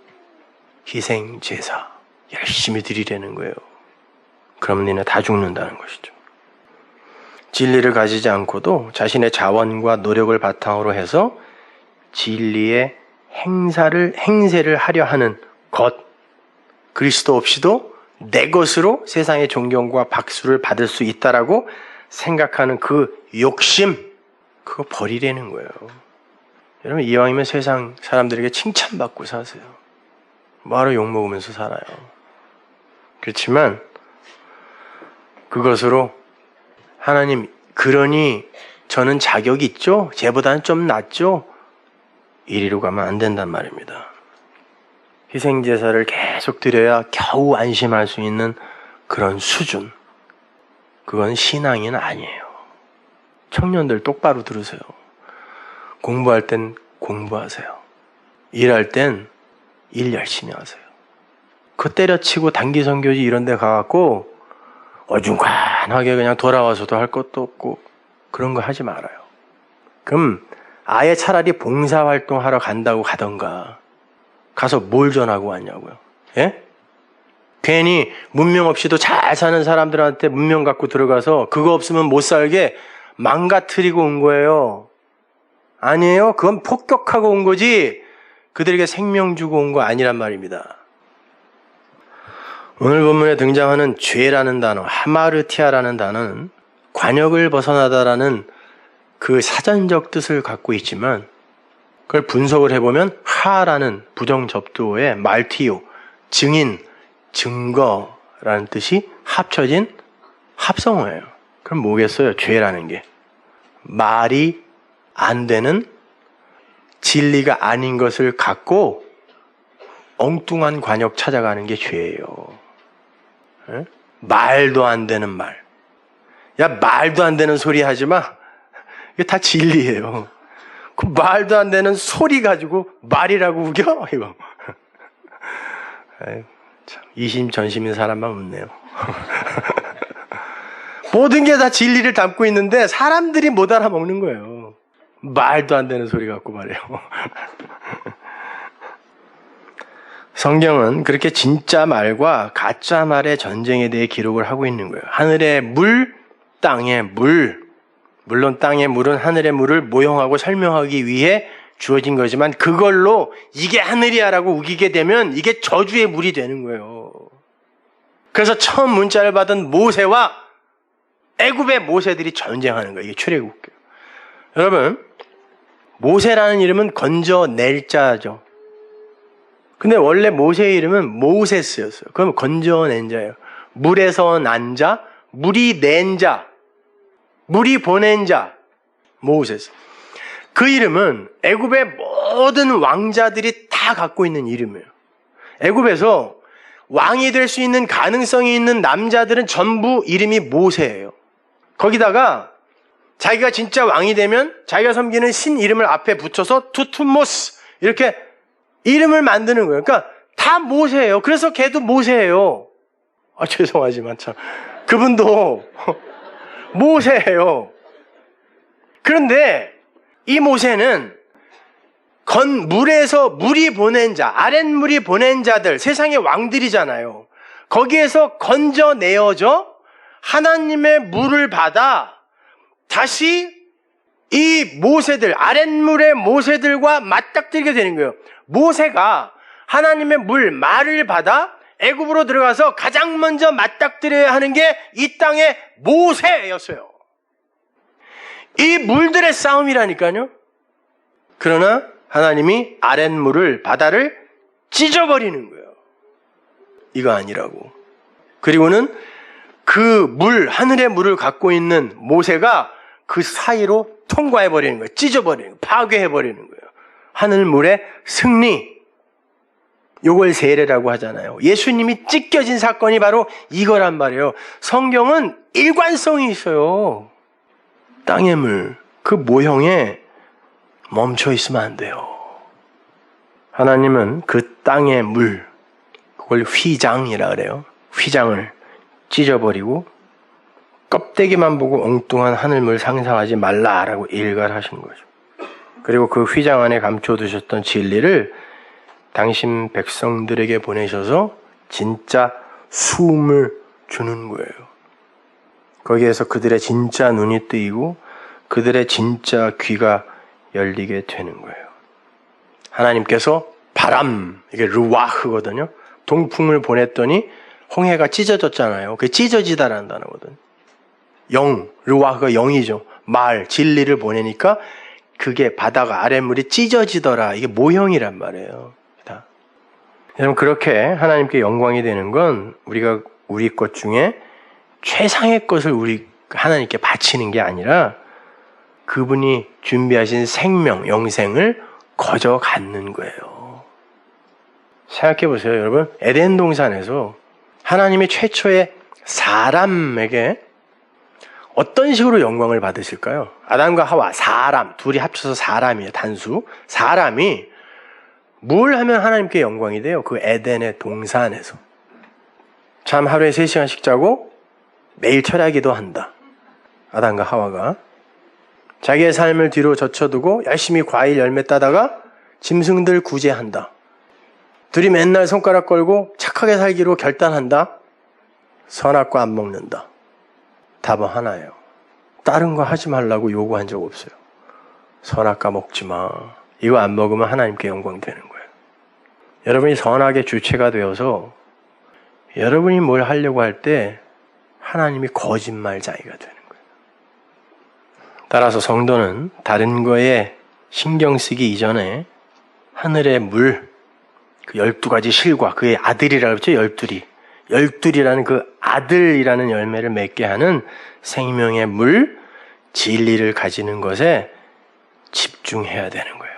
희생, 제사, 열심히 드리려는 거예요. 그럼 니네 다 죽는다는 것이죠. 진리를 가지지 않고도 자신의 자원과 노력을 바탕으로 해서 진리의 행세를 하려 하는 것, 그리스도 없이도 내 것으로 세상의 존경과 박수를 받을 수 있다라고 생각하는 그 욕심, 그거 버리려는 거예요. 여러분, 이왕이면 세상 사람들에게 칭찬받고 사세요. 뭐하러 욕먹으면서 살아요. 그렇지만 그것으로 하나님, 그러니 저는 자격이 있죠? 쟤보다는 좀 낫죠? 이리로 가면 안 된단 말입니다. 희생제사를 계속 드려야 겨우 안심할 수 있는 그런 수준. 그건 신앙인 아니에요. 청년들 똑바로 들으세요. 공부할 땐 공부하세요. 일할 땐 일 열심히 하세요. 그 때려치고 단기 선교지 이런 데 가갖고 어중간하게 그냥 돌아와서도 할 것도 없고 그런 거 하지 말아요. 그럼 아예 차라리 봉사활동하러 간다고 가던가 가서 뭘 전하고 왔냐고요. 예? 괜히 문명 없이도 잘 사는 사람들한테 문명 갖고 들어가서 그거 없으면 못 살게 망가뜨리고 온 거예요. 아니에요? 그건 폭격하고 온 거지 그들에게 생명 주고 온 거 아니란 말입니다. 오늘 본문에 등장하는 죄라는 단어, 하마르티아라는 단어는 관역을 벗어나다라는 그 사전적 뜻을 갖고 있지만 그걸 분석을 해보면 하라는 부정접두어의 말티오, 증인, 증거라는 뜻이 합쳐진 합성어예요. 그럼 뭐겠어요? 죄라는 게. 말이 안 되는 진리가 아닌 것을 갖고 엉뚱한 관역 찾아가는 게 죄예요. 에? 말도 안 되는 말. 야, 말도 안 되는 소리 하지 마. 이게 다 진리예요. 그 말도 안 되는 소리 가지고 말이라고 우겨? 이거. 아이고, 참, 이심전심인 사람만 웃네요. 모든 게 다 진리를 담고 있는데 사람들이 못 알아먹는 거예요. 말도 안 되는 소리 갖고 말이에요. 성경은 그렇게 진짜 말과 가짜 말의 전쟁에 대해 기록을 하고 있는 거예요. 하늘의 물, 땅의 물. 물론 땅의 물은 하늘의 물을 모형하고 설명하기 위해 주어진 거지만 그걸로 이게 하늘이야라고 우기게 되면 이게 저주의 물이 되는 거예요. 그래서 처음 문자를 받은 모세와 애굽의 모세들이 전쟁하는 거예요. 이게 출애굽기예요. 여러분, 모세라는 이름은 건져낼 자죠. 근데 원래 모세의 이름은 모세스였어요. 그럼 건져낸 자예요. 물에서 난 자, 물이 낸 자, 물이 보낸 자, 모세스. 그 이름은 애굽의 모든 왕자들이 다 갖고 있는 이름이에요. 애굽에서 왕이 될 수 있는 가능성이 있는 남자들은 전부 이름이 모세예요. 거기다가 자기가 진짜 왕이 되면 자기가 섬기는 신 이름을 앞에 붙여서 투투모스 이렇게 이름을 만드는 거예요. 그러니까 다 모세예요. 그래서 걔도 모세예요. 아, 죄송하지만 참 그분도 모세예요. 그런데 이 모세는 물에서 물이 보낸 자, 아랫물이 보낸 자들, 세상의 왕들이잖아요. 거기에서 건져내어져 하나님의 물을 받아 다시 이 모세들, 아랫물의 모세들과 맞닥뜨리게 되는 거예요. 모세가 하나님의 물, 말을 받아 애굽으로 들어가서 가장 먼저 맞닥뜨려야 하는 게 이 땅의 모세였어요. 이 물들의 싸움이라니까요. 그러나 하나님이 아랫물을, 바다를 찢어버리는 거예요. 이거 아니라고. 그리고는 그 물, 하늘의 물을 갖고 있는 모세가 그 사이로 통과해버리는 거예요. 찢어버리는 거예요. 파괴해버리는 거예요. 하늘물의 승리. 요걸 세례라고 하잖아요. 예수님이 찢겨진 사건이 바로 이거란 말이에요. 성경은 일관성이 있어요. 땅의 물, 그 모형에 멈춰 있으면 안 돼요. 하나님은 그 땅의 물, 그걸 휘장이라 그래요. 휘장을 찢어버리고 껍데기만 보고 엉뚱한 하늘물 상상하지 말라라고 일갈하신 거죠. 그리고 그 휘장 안에 감춰두셨던 진리를 당신 백성들에게 보내셔서 진짜 숨을 주는 거예요. 거기에서 그들의 진짜 눈이 뜨이고 그들의 진짜 귀가 열리게 되는 거예요. 하나님께서 바람, 이게 르와흐거든요. 동풍을 보냈더니 홍해가 찢어졌잖아요. 그게 찢어지다라는 단어거든요. 영, 르와흐가 영이죠. 말, 진리를 보내니까 그게 바다가 아랫물이 찢어지더라. 이게 모형이란 말이에요. 여러분, 그렇게 하나님께 영광이 되는 건 우리가 우리 것 중에 최상의 것을 우리 하나님께 바치는 게 아니라 그분이 준비하신 생명, 영생을 거저 갖는 거예요. 생각해 보세요, 여러분. 에덴 동산에서 하나님이 최초의 사람에게 어떤 식으로 영광을 받으실까요? 아담과 하와, 사람, 둘이 합쳐서 사람이에요, 단수. 사람이 뭘 하면 하나님께 영광이 돼요? 그 에덴의 동산에서. 잠 하루에 3시간씩 자고 매일 철야기도 한다. 아담과 하와가. 자기의 삶을 뒤로 젖혀두고 열심히 과일 열매 따다가 짐승들 구제한다. 둘이 맨날 손가락 걸고 착하게 살기로 결단한다. 선악과 안 먹는다. 답은 하나예요. 다른 거 하지 말라고 요구한 적 없어요. 선악과 먹지 마. 이거 안 먹으면 하나님께 영광 되는 거예요. 여러분이 선악의 주체가 되어서 여러분이 뭘 하려고 할 때 하나님이 거짓말쟁이가 되는 거예요. 따라서 성도는 다른 거에 신경 쓰기 이전에 하늘의 물, 그 12가지 실과 그의 아들이라고 했죠. 열둘이라는 그 아들이라는 열매를 맺게 하는 생명의 물, 진리를 가지는 것에 집중해야 되는 거예요.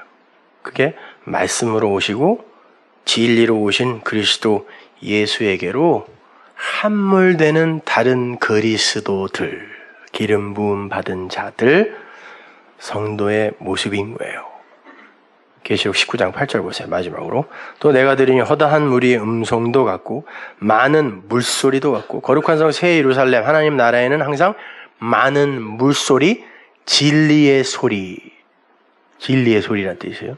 그게 말씀으로 오시고 진리로 오신 그리스도 예수에게로 함몰되는 다른 그리스도들, 기름 부음 받은 자들, 성도의 모습인 거예요. 계시록 19장 8절 보세요. 마지막으로. 또 내가 들으니 허다한 무리의 음성도 같고 많은 물소리도 같고 거룩한 성 새 예루살렘 하나님 나라에는 항상 많은 물소리, 진리의 소리란 뜻이에요.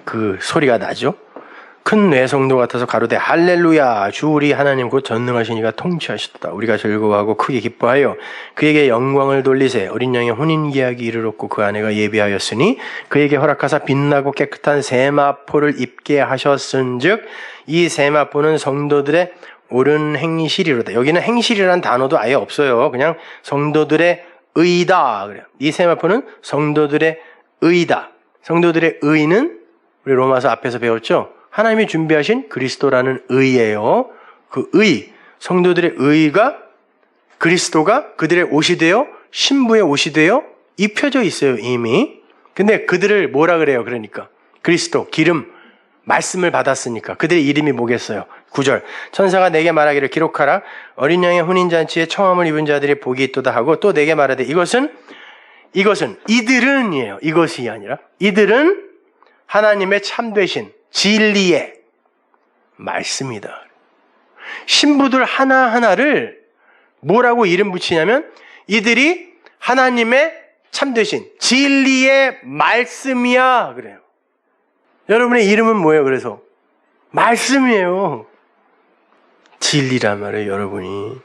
그 소리가 나죠. 큰 뇌성도 같아서 가로되 할렐루야 주 우리 하나님 곧 전능하신 이가 통치하시도다. 우리가 즐거워하고 크게 기뻐하여 그에게 영광을 돌리세. 어린 양의 혼인계약이 이르렀고 그 아내가 예비하였으니 그에게 허락하사 빛나고 깨끗한 세마포를 입게 하셨은즉 이 세마포는 성도들의 옳은 행실이로다. 여기는 행실이라는 단어도 아예 없어요. 그냥 성도들의 의다. 그래요. 이 세마포는 성도들의 의다. 성도들의 의는 우리 로마서 앞에서 배웠죠. 하나님이 준비하신 그리스도라는 의예요. 그 의, 성도들의 의가 그리스도가 그들의 옷이 되어 신부의 옷이 되어 입혀져 있어요. 이미. 근데 그들을 뭐라 그래요? 그러니까 그리스도, 기름, 말씀을 받았으니까 그들의 이름이 뭐겠어요? 9절 천사가 내게 말하기를 기록하라. 어린 양의 혼인잔치에 청함을 입은 자들이 복이 있도다 하고 또 내게 말하되 이것은 이들은이에요. 이것이 아니라 이들은 하나님의 참되신 진리의 말씀이다. 신부들 하나하나를 뭐라고 이름 붙이냐면 이들이 하나님의 참되신 진리의 말씀이야 그래요. 여러분의 이름은 뭐예요? 그래서 말씀이에요. 진리란 말이에요. 여러분이.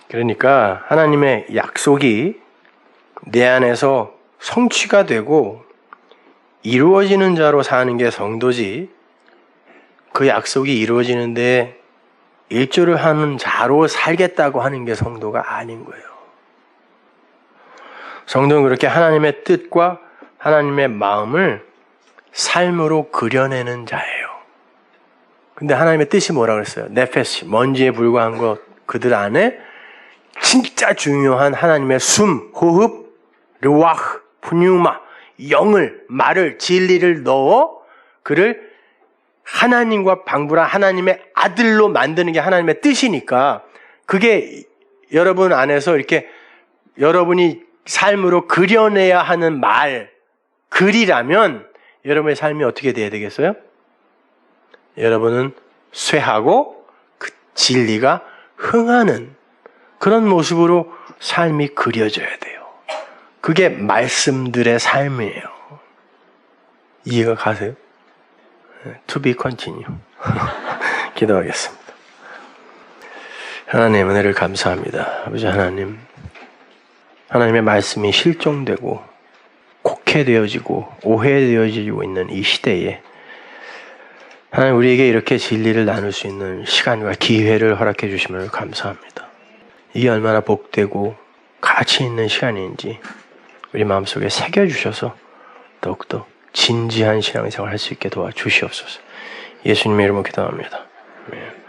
그러니까 하나님의 약속이 내 안에서 성취가 되고 이루어지는 자로 사는 게 성도지, 그 약속이 이루어지는데 일조를 하는 자로 살겠다고 하는 게 성도가 아닌 거예요. 성도는 그렇게 하나님의 뜻과 하나님의 마음을 삶으로 그려내는 자예요. 근데 하나님의 뜻이 뭐라 그랬어요? 네페시, 먼지에 불과한 것, 그들 안에 진짜 중요한 하나님의 숨, 호흡, 르와흐, 푸뉴마, 영을, 말을, 진리를 넣어 그를 하나님과 방불한 하나님의 아들로 만드는 게 하나님의 뜻이니까 그게 여러분 안에서 이렇게 여러분이 삶으로 그려내야 하는 말, 글이라면 여러분의 삶이 어떻게 돼야 되겠어요? 여러분은 쇠하고 그 진리가 흥하는 그런 모습으로 삶이 그려져야 돼요. 그게 말씀들의 삶이에요. 이해가 가세요? To be continue. 기도하겠습니다. 하나님 은혜를 감사합니다. 아버지 하나님, 하나님의 말씀이 실종되고 곡해되어지고 오해되어지고 있는 이 시대에 하나님 우리에게 이렇게 진리를 나눌 수 있는 시간과 기회를 허락해 주심을 감사합니다. 이게 얼마나 복되고 가치 있는 시간인지 우리 마음속에 새겨주셔서 더욱더 진지한 신앙생활을 할 수 있게 도와주시옵소서. 예수님의 이름으로 기도합니다. 아멘.